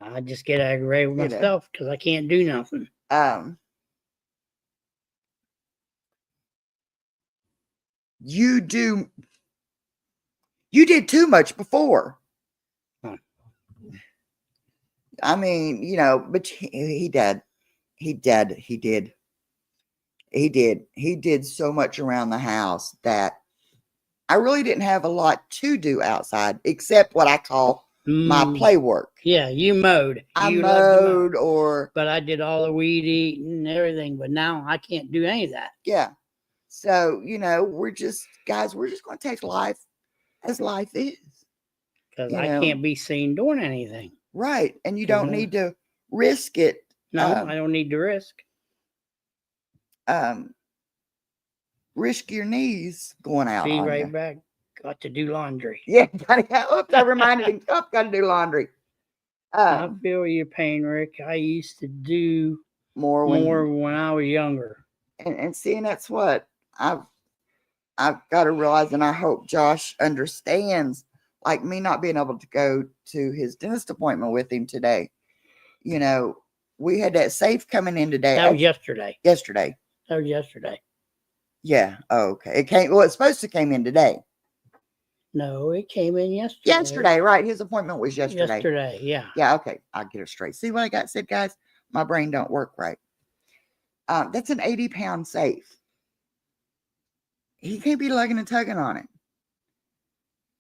I just get aggravated with myself because I can't do nothing. You did too much before. Huh. I mean, but he did. He did so much around the house that I really didn't have a lot to do outside, except what I call my play work. Yeah, you mowed. I mowed, but I did all the weed eating and everything. But now I can't do any of that. Yeah. So, we're just going to take life as life is. Because I can't be seen doing anything. Right. And you don't need to risk it. No, I don't need to risk. Risk your knees going out. Be right back. Got to do laundry. Yeah. Oops, I reminded him. Got to do laundry. I feel your pain, Rick. I used to do more when I was younger. And seeing that's what I've got to realize, and I hope Josh understands, like me not being able to go to his dentist appointment with him today. We had that safe coming in today. That was yesterday. Yesterday. That was yesterday. Yeah. Oh, okay. It's supposed to came in today. No, it came in yesterday. Yesterday, right. His appointment was yesterday. Yesterday, yeah. Yeah, okay. I'll get it straight. See what I got said, guys? My brain don't work right. That's an 80-pound safe. He can't be lugging and tugging on it.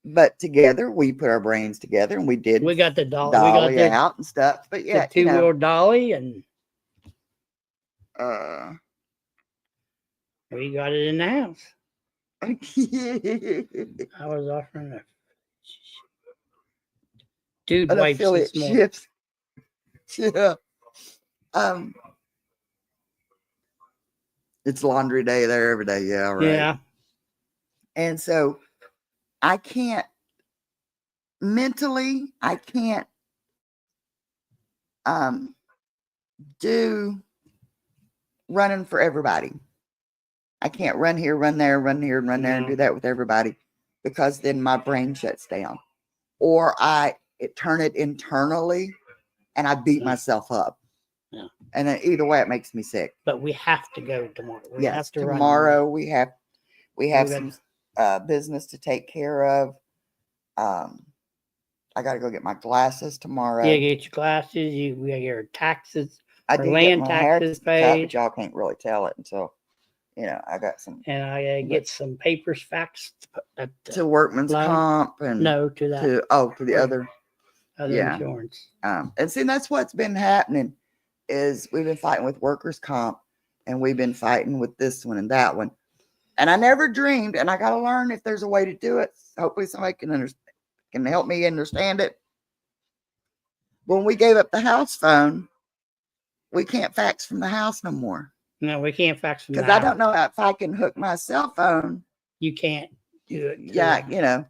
But together, we put our brains together and we did. We got the dolly. We got out and stuff. But yeah, the two-wheel dolly, and we got it in the house. I was offering a dude wipes this morning. Chips. Yeah. It's laundry day there every day. Yeah, right. Yeah. And so I can't mentally, do running for everybody. I can't run here, run there, run here, and run there, and do that with everybody, because then my brain shuts down, or I turn it internally, and I beat myself up. Yeah. And then either way, it makes me sick. But we have to go tomorrow. Yes, tomorrow we have some business to take care of. I got to go get my glasses tomorrow. Yeah, get your glasses. We got your taxes. I did land get my taxes paid. But y'all can't really tell it until You know, I got some And I gotta get some papers faxed at the, to workman's Line? comp and no, to that to the Right. other. other yeah. insurance. And see, that's what's been happening is we've been fighting with workers' comp, and we've been fighting with this one and that one. And I never dreamed, and I got to learn if there's a way to do it. Hopefully, somebody can help me understand it. When we gave up the house phone, we can't fax from the house no more No, we can't fax from the because I house. don't know if I can hook my cell phone. You can't do it. Yeah, you know.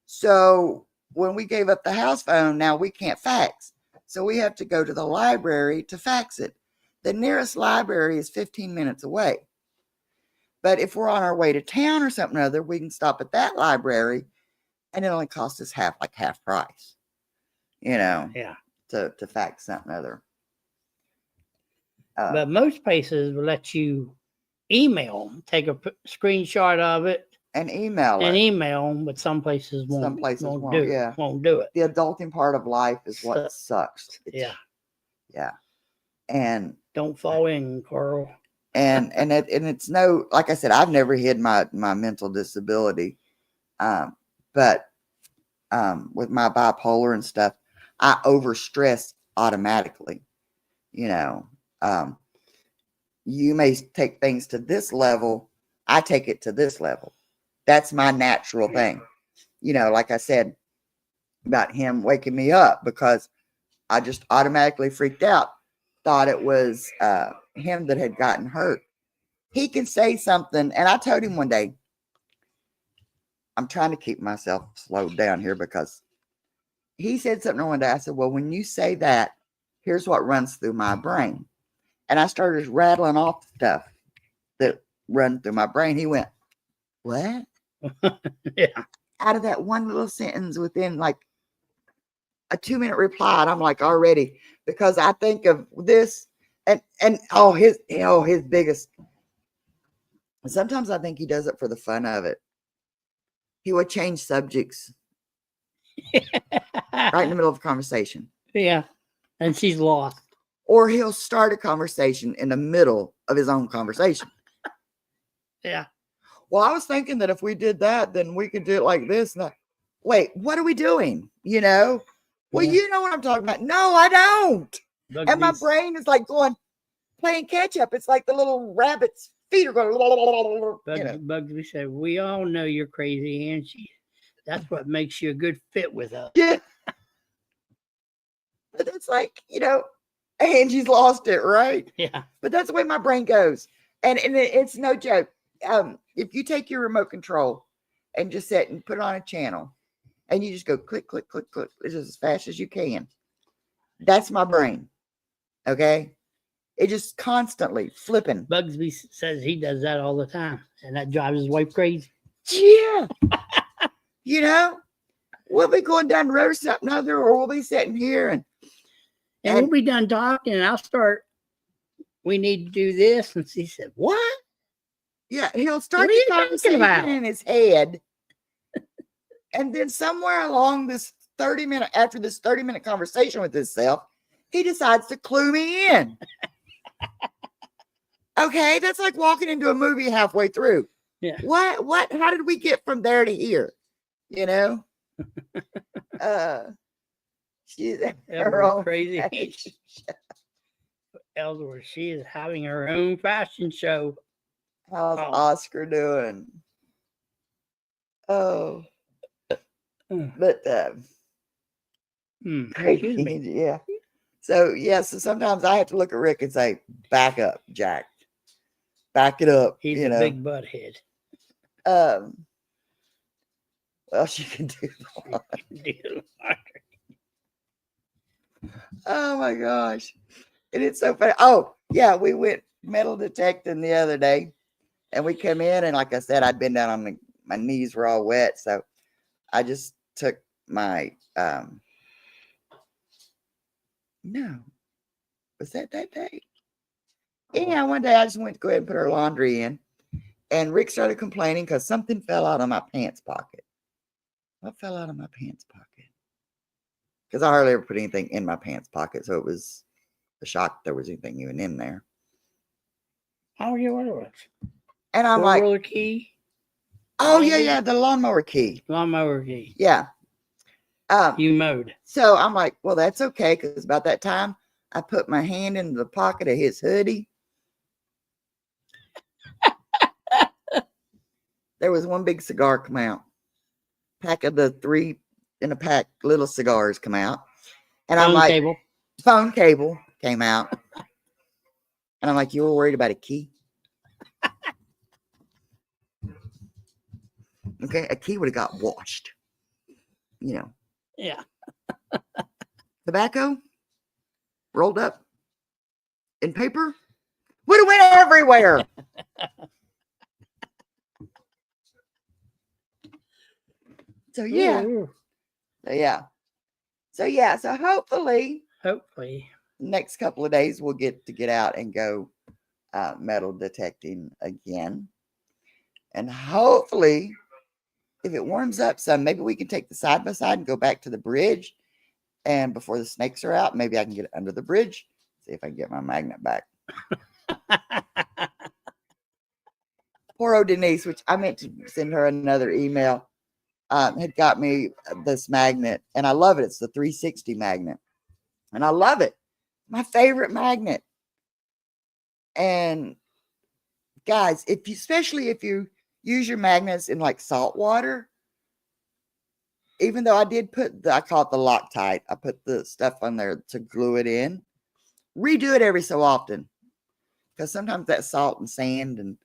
So when we gave up the house phone, now we can't fax. So we have to go to the library to fax it. The nearest library is 15 minutes away. But if we're on our way to town or something or other, we can stop at that library, and it only costs us half price, you know, Yeah. to fax something or other. But most places will let you email, take a screenshot of it and email and it. email them, but some places won't. Some places won't, do yeah. it. Won't do it. The adulting part of life is what sucks. Yeah. Yeah. And don't fall in, Carl. and it's no, like I said, I've never hid my mental disability. But with my bipolar and stuff, I overstress automatically. You know, you may take things to this level, I take it to this level. That's my natural thing. You know, like I said about him waking me up because I just automatically freaked out, thought it was him that had gotten hurt. He can say something, and I told him one day, I'm trying to keep myself slowed down here because he said something one day. I said, well, when you say that, here's what runs through my brain. And I started rattling off stuff that run through my brain. He went, what? Yeah. Out of that one little sentence within like a 2-minute reply. And I'm like, already, because I think of this and his biggest. Sometimes I think he does it for the fun of it. He would change subjects right in the middle of a conversation. Yeah. And she's lost. Or he'll start a conversation in the middle of his own conversation. Yeah. Well, I was thinking that if we did that, then we could do it like this. And wait, what are we doing? You know? Well, Yeah. you know what I'm talking about. No, I don't. Bugsby's, And my brain is like playing catch up. It's like the little rabbit's feet are going. Bugsby said, we all know you're crazy, Angie. That's what makes you a good fit with us. Yeah. But it's like, you know, Angie's lost it, right? Yeah. But that's the way my brain goes. And it's no joke. If you take your remote control and just sit and put it on a channel and you just go click, click, click, click, just as fast as you can. That's my brain. Okay. It just constantly flipping. Bugsby says he does that all the time, and that drives his wife crazy. Yeah. You know, we'll be going down the road or something other, or we'll be sitting here and we'll be done talking, and I'll start. We need to do this, and she said, "What?" Yeah, he'll start What are the you talking conversation about? in his head, and then somewhere along this 30-minute conversation with himself, he decides to clue me in. Okay, that's like walking into a movie halfway through. Yeah. What? How did we get from there to here? You know? She's her own crazy. fashion show. Ellsworth, she is having her own fashion show. How's Oscar doing? Oh. But crazy, yeah. So sometimes I have to look at Rick and say, back up, Jack. Back it up. He's a big butt head. Well, she can do the laundry. Oh my gosh. And it's so funny. Oh, yeah, we went metal detecting the other day. And we come in, and like I said, I'd been down on my knees were all wet. So I just took my no. Was that day? Yeah, one day I just went to go ahead and put her laundry in. And Rick started complaining because something fell out of my pants pocket. What fell out of my pants pocket? Because I hardly ever put anything in my pants pocket. So it was a shock there was anything even in there. Oh, yeah, what it was? And I'm Four like, roller key, oh yeah, maybe? yeah, the lawnmower key. lawnmower key. Yeah. You mowed. So I'm like, well, that's okay, because about that time I put my hand in the pocket of his hoodie. There was one big cigar come out. Pack of the 3 in a pack little cigars come out. And I'm Phone like, cable. phone cable came out. And I'm like, you were worried about a key? Okay, a key would have got washed. You know, Yeah. tobacco rolled up in paper would have went everywhere. So yeah. Ooh, So hopefully hopefully. next couple of days we'll get out and go metal detecting again. And hopefully if it warms up some, maybe we can take the side by side and go back to the bridge. And before the snakes are out, maybe I can get it under the bridge. See if I can get my magnet back. Poor old Denise, which I meant to send her another email, had got me this magnet. And I love it. It's the 360 magnet. And I love it. My favorite magnet. And guys, especially if you use your magnets in like salt water, even though I did I call it the Loctite. I put the stuff on there to glue it in. Redo it every so often. Because sometimes that salt and sand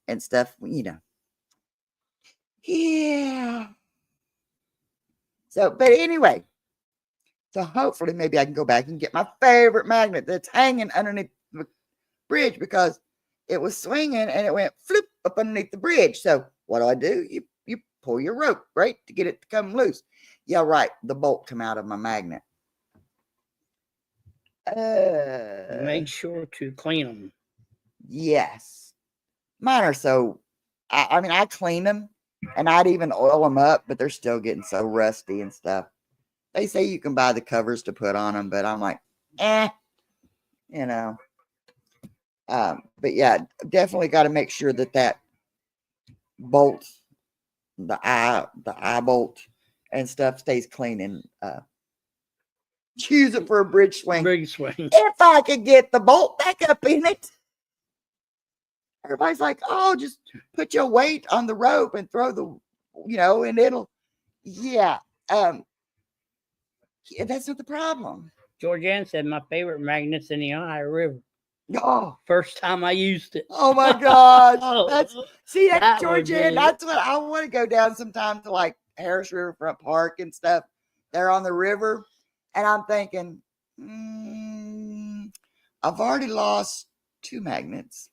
and stuff, you know. Yeah. So, but anyway. So hopefully maybe I can go back and get my favorite magnet that's hanging underneath the bridge, because it was swinging and it went flip up underneath the bridge. So what do? You pull your rope, right, to get it to come loose. Yeah, right. The bolt come out of my magnet. Make sure to clean them. Yes. Mine are so, I mean, I clean them and I'd even oil them up, but they're still getting so rusty and stuff. They say you can buy the covers to put on them, but I'm like, you know. But yeah, definitely got to make sure that bolt, the eye bolt and stuff stays clean, and use it for a bridge swing. Bridge swing. If I could get the bolt back up in it. Everybody's like, oh, just put your weight on the rope and throw and it'll, yeah. That's not the problem. Georgianne said my favorite magnet's in the Ohio River. Oh, First time I used it. oh my gosh. Oh, That's that would Georgia. be- That's what I want to go down sometime to, like Harris Riverfront Park and stuff. They're on the river. And I'm thinking, I've already lost 2 magnets.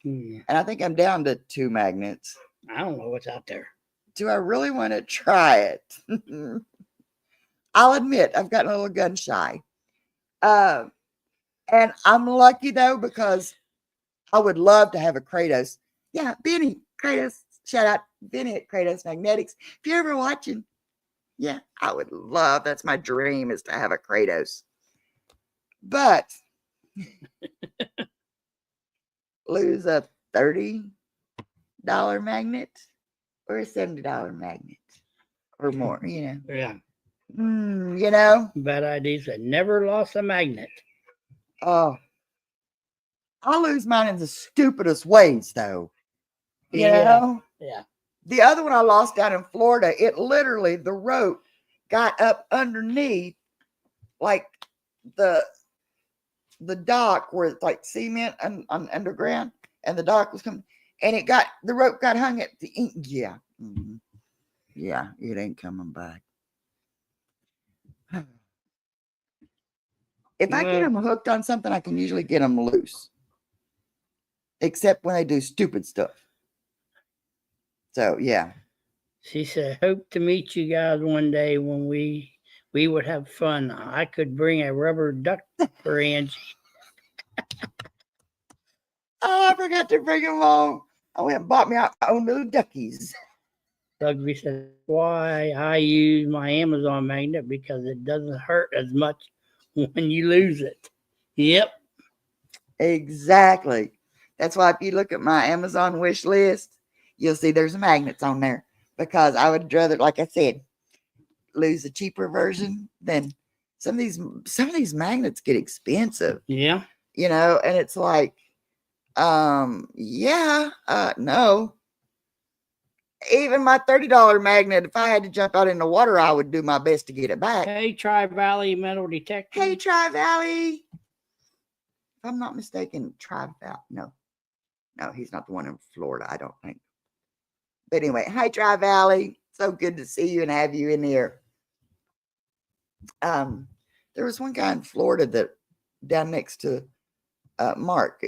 And I think I'm down to 2 magnets. I don't know what's out there. Do I really want to try it? I'll admit I've gotten a little gun shy. And I'm lucky though, because I would love to have a Kratos. Yeah, Benny Kratos. Shout out Benny at Kratos Magnetics. If you're ever watching, yeah, I would love. That's my dream, is to have a Kratos. But lose a $30 magnet or a $70 magnet or more, Yeah. Bad idea. Said never lost a magnet. Oh, I lose mine in the stupidest ways, though. You know? Yeah. The other one I lost down in Florida, it literally, the rope got up underneath, like the dock where it's like cement underground, and the dock was coming, and the rope got hung at the end. Yeah. Mm-hmm. Yeah, it ain't coming back. If I get them hooked on something, I can usually get them loose. Except when they do stupid stuff. So, yeah. She said, hope to meet you guys one day when we would have fun. I could bring a rubber duck for Angie. Oh, I forgot to bring them home. I went and bought me my own little duckies. Dougby said, why I use my Amazon magnet, because it doesn't hurt as much when you lose it. Yep. Exactly. That's why if you look at my Amazon wish list, you'll see there's magnets on there because I would rather, like I said, lose a cheaper version than some of these magnets get expensive, Yeah. and it's like, no. Even my $30 magnet, if I had to jump out in the water, I would do my best to get it back. Hey, Tri-Valley Metal Detector. Hey, Tri-Valley. If I'm not mistaken, Tri-Valley. No, he's not the one in Florida, I don't think. But anyway, hi, Tri-Valley. So good to see you and have you in here. There was one guy in Florida that down next to Mark,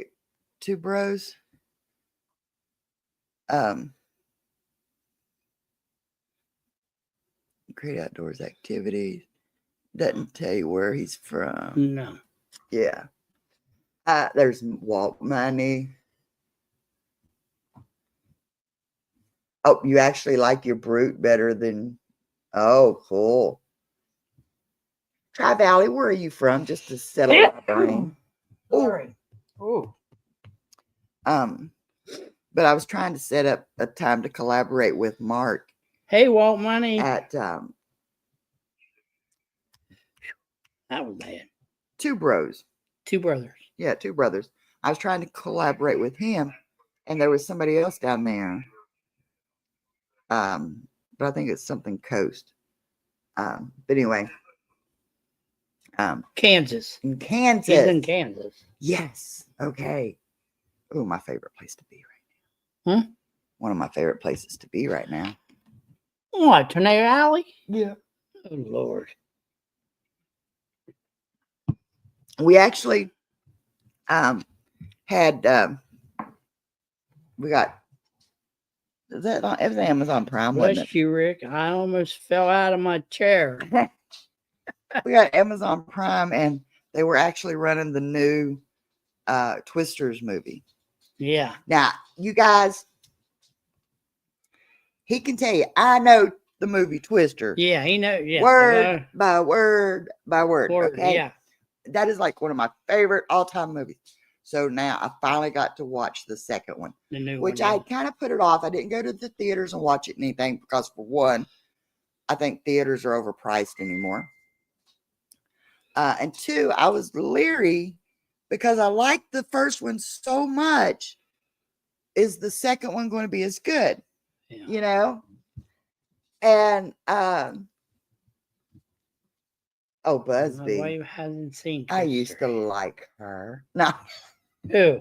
Two Bros. Great outdoors activities. Doesn't tell you where he's from. No. Yeah. There's Walt Money. Oh, you actually like your Brute better than. Oh, cool. Tri-Valley, where are you from? Just to settle my brain. Sorry. Oh. But I was trying to set up a time to collaborate with Mark Hey, Walt Money. at That was bad. Two Bros. Two brothers. Yeah, Two Brothers. I was trying to collaborate with him, and there was somebody else down there. But I think it's something Coast. But anyway, Kansas. in Kansas. He's in Kansas. Yes. Okay. Oh, my favorite place to be right now. One of my favorite places to be right now. What, Tornado Alley? Yeah. Oh, Lord. We actually had we got is that on, it was Amazon Prime, wasn't Bless you, Rick. I almost fell out of my chair. it? We got Amazon Prime, and they were actually running the new Twisters movie. Yeah. Now, you guys, he can tell you, I know the movie Twister. Yeah, he knows. Yeah. Word by word by word. Okay. Yeah. That is like one of my favorite all-time movies. So now I finally got to watch the second one, The new which one. I kind of put it off. I didn't go to the theaters and watch it anything because, for one, I think theaters are overpriced anymore. And two, I was leery because I liked the first one so much. Is the second one going to be as good? Yeah. And oh, My Busby. wife hasn't seen I Twister. used to like her. No, Who?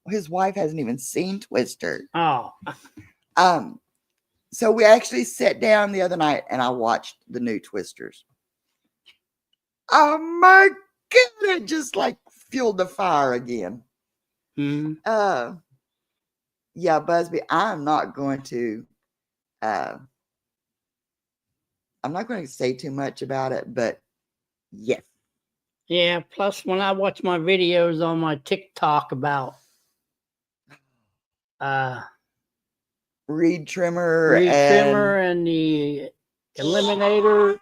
his wife hasn't even seen Twister. Oh. So we actually sat down the other night and I watched the new Twisters. Oh my God, it just like fueled the fire again. Hmm. Yeah, Busby, I'm not going to say too much about it, but yes. Yeah. Plus, when I watch my videos on my TikTok about Reed Trimmer and the Eliminator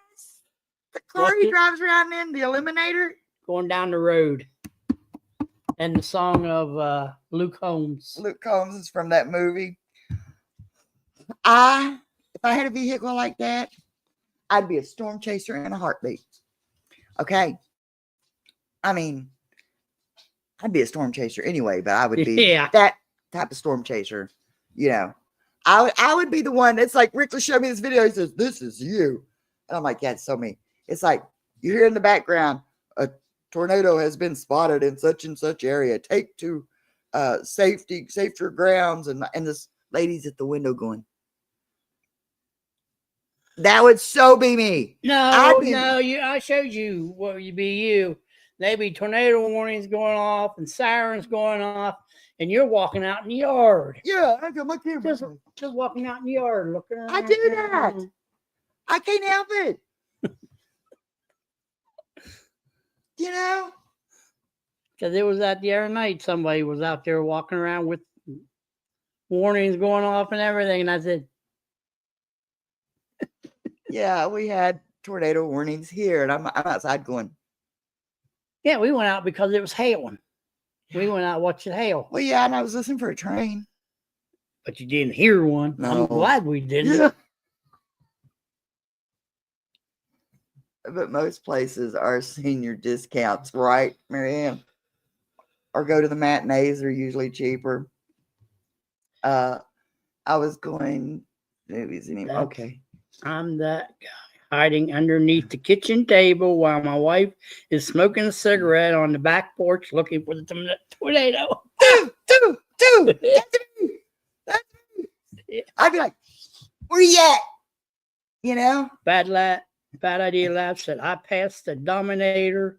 the car he drives around in, the Eliminator, going down the road, and the song of Luke Combs. Luke Combs is from that movie. If I had a vehicle like that, I'd be a storm chaser in a heartbeat. Okay. I mean, I'd be a storm chaser anyway, but I would be that type of storm chaser. I would be the one that's like, Rick will show me this video. He says, "This is you." And I'm like, yeah, it's so me. It's like, you hear in the background, a tornado has been spotted in such and such area. Take to safer grounds. And this lady's at the window going, that would so be me. I showed you what would be you. There'd be tornado warnings going off and sirens going off, and you're walking out in the yard. Yeah, I got my camera. Just walking out in the yard looking around. I do that. I can't help it. Because it was that the other night, somebody was out there walking around with warnings going off and everything, and I said, yeah, we had tornado warnings here, and I'm outside going. Yeah, we went out because it was hailing. We went out watching hail, Well, yeah, and I was listening for a train. but you didn't hear one. No. I'm glad we didn't. Yeah. But most places are senior discounts, right, Marianne? Or go to the matinees, are usually cheaper. I was going movies anyway. That's- Okay. I'm that guy hiding underneath the kitchen table while my wife is smoking a cigarette on the back porch looking for the tornado. Dude, that's me. That's me. I'd be like, where you at? You know? Bad idea lab said I pass the Dominator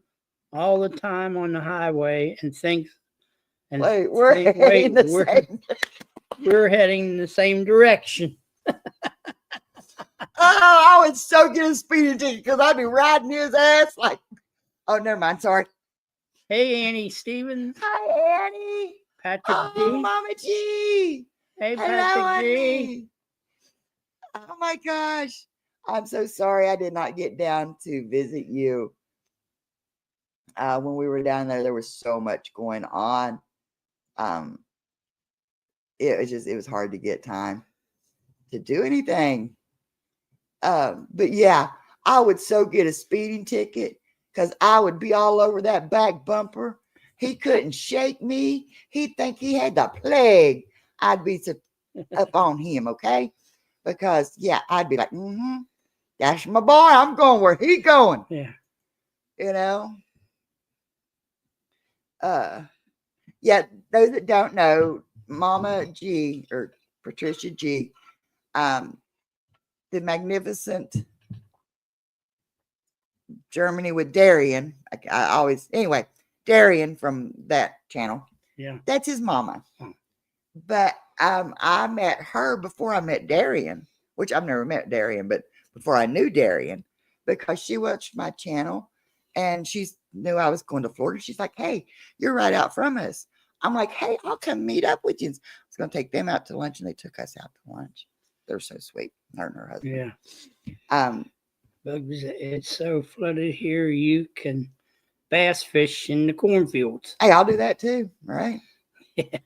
all the time on the highway and thinks and Wait, we're think, heading the we're, same. we're heading in the same direction. Oh, I would so get a speeding ticket because I'd be riding his ass like, oh, never mind. Sorry. Hey, Annie Stevens, Hi, Annie. Patrick Oh, G. Mama G. Hey, Hello, Patrick G. Annie. Oh my gosh. I'm so sorry I did not get down to visit you. When we were down there was so much going on. It was hard to get time to do anything. But yeah, I would so get a speeding ticket because I would be all over that back bumper. He couldn't shake me. He'd think he had the plague. I'd be so up on him, okay? Because yeah, I'd be like, that's my boy. I'm going where he going. Yeah. You know? Yeah, those that don't know, Mama G or Patricia G, the magnificent Germany with Darian. I always, anyway, Darian from that channel. Yeah. That's his mama. But I met her before I met Darian, which I've never met Darian, but before I knew Darian, because she watched my channel and she knew I was going to Florida. She's like, hey, you're right out from us. I'm like, hey, I'll come meet up with you. I was going to take them out to lunch, and they took us out to lunch. They're so sweet, her and her husband. Yeah. Bugs, it's so flooded here you can bass fish in the cornfields. Hey, I'll do that too, right? Yeah.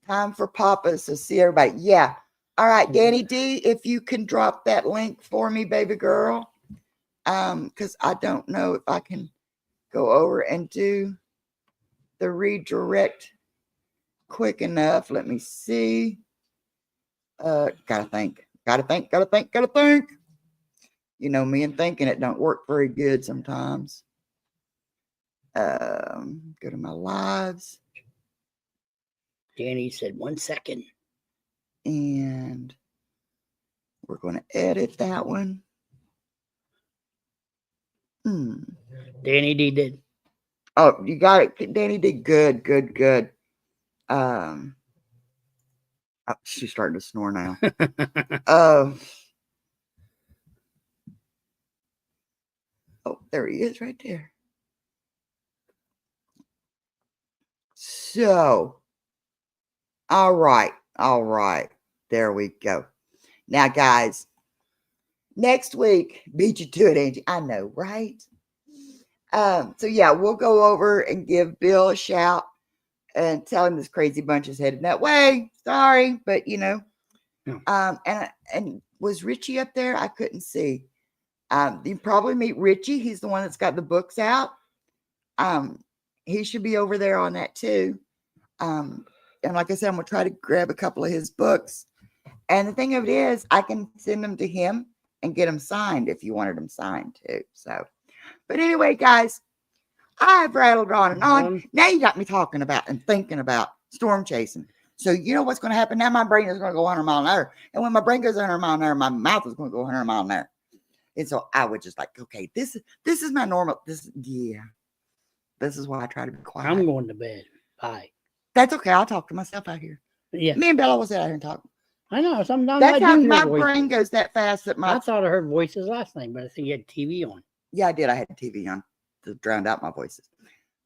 Time for Papas to see everybody. Yeah. All right, Danny D, if you can drop that link for me, baby girl. Because I don't know if I can go over and do the redirect quick enough. Let me see. Gotta think. You know me and thinking it don't work very good sometimes. Go to my lives. Danny said 1 second. And we're going to edit that one. Danny D did. Oh, you got it. Danny did good. Oh, she's starting to snore now. Oh, there he is right there. So, all right. There we go. Now, guys, next week, beat you to it, Angie. I know, right? So yeah, we'll go over and give Bill a shout and tell him this crazy bunch is headed that way. Sorry, but you know. Yeah. And was Richie up there? I couldn't see. You probably meet Richie. He's the one that's got the books out. He should be over there on that too. And like I said, I'm gonna try to grab a couple of his books. And the thing of it is, I can send them to him and get them signed if you wanted them signed too. So, but anyway, guys, I've rattled on and on. Now you got me talking about and thinking about storm chasing. So you know what's going to happen now? My brain is going to go 100 miles an hour. And when my brain goes 100 miles an hour, my mouth is going to go 100 miles an hour. And so I would just like, okay, this is my normal. This is why I try to be quiet. I'm going to bed. Bye. That's okay. I'll talk to myself out here. Yeah. Me and Bella will sit out here and talk. I know. Sometimes That's I how do my hear voices. brain goes that fast that I thought I heard voices last night, but I think you had TV on. Yeah, I did. I had TV on to drown out my voices.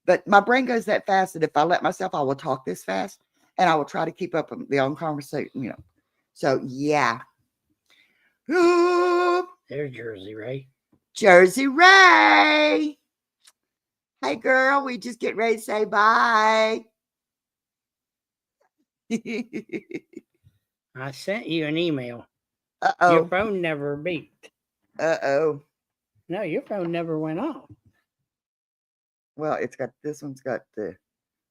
But my brain goes that fast that if I let myself, I will talk this fast and I will try to keep up with the own conversation, you know. So, yeah. Ooh, There's Jersey Ray. Jersey Ray. Hey, girl, we just get ready to say bye. I sent you an email. Your Uh-oh. phone never beeped. Uh-oh. No, your phone never went off. Well, this one's got the,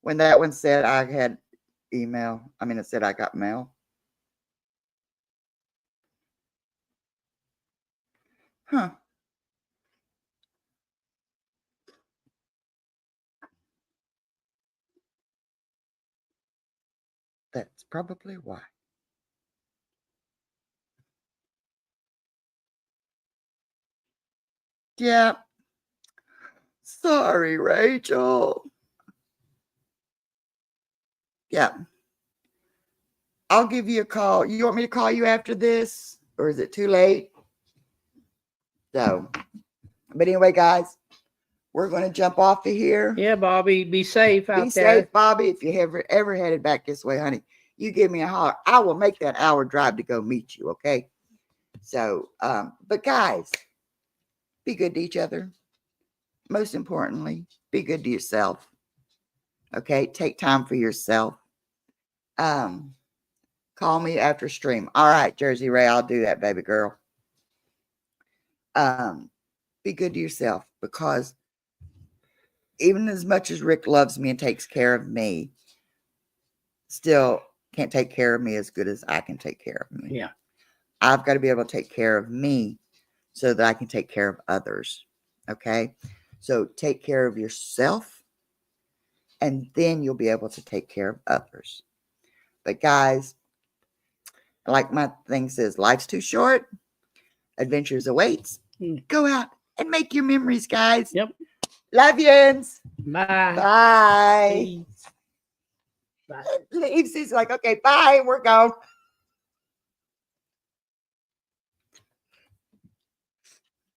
when that one said I had email, it said I got mail. Huh. That's probably why. Yeah. Sorry, Rachel. Yeah. I'll give you a call. You want me to call you after this? Or is it too late? So, but anyway, guys, we're going to jump off of here. Yeah, Bobby, be safe out Be there. safe, Bobby. If you ever headed back this way, honey, you give me a holler. I will make that hour drive to go meet you, okay? So, but guys, be good to each other. Most importantly, be good to yourself. Okay? Take time for yourself. Call me after stream. All right, Jersey Ray, I'll do that, baby girl. Be good to yourself, because even as much as Rick loves me and takes care of me, still can't take care of me as good as I can take care of me. Yeah. I've got to be able to take care of me so that I can take care of others. Okay? So take care of yourself, and then you'll be able to take care of others. But guys, like my thing says, life's too short. Adventures awaits. Go out and make your memories, guys. Yep. Love yous. Bye. Bye. Bye. Leaves. He's like, okay, bye. We're gone.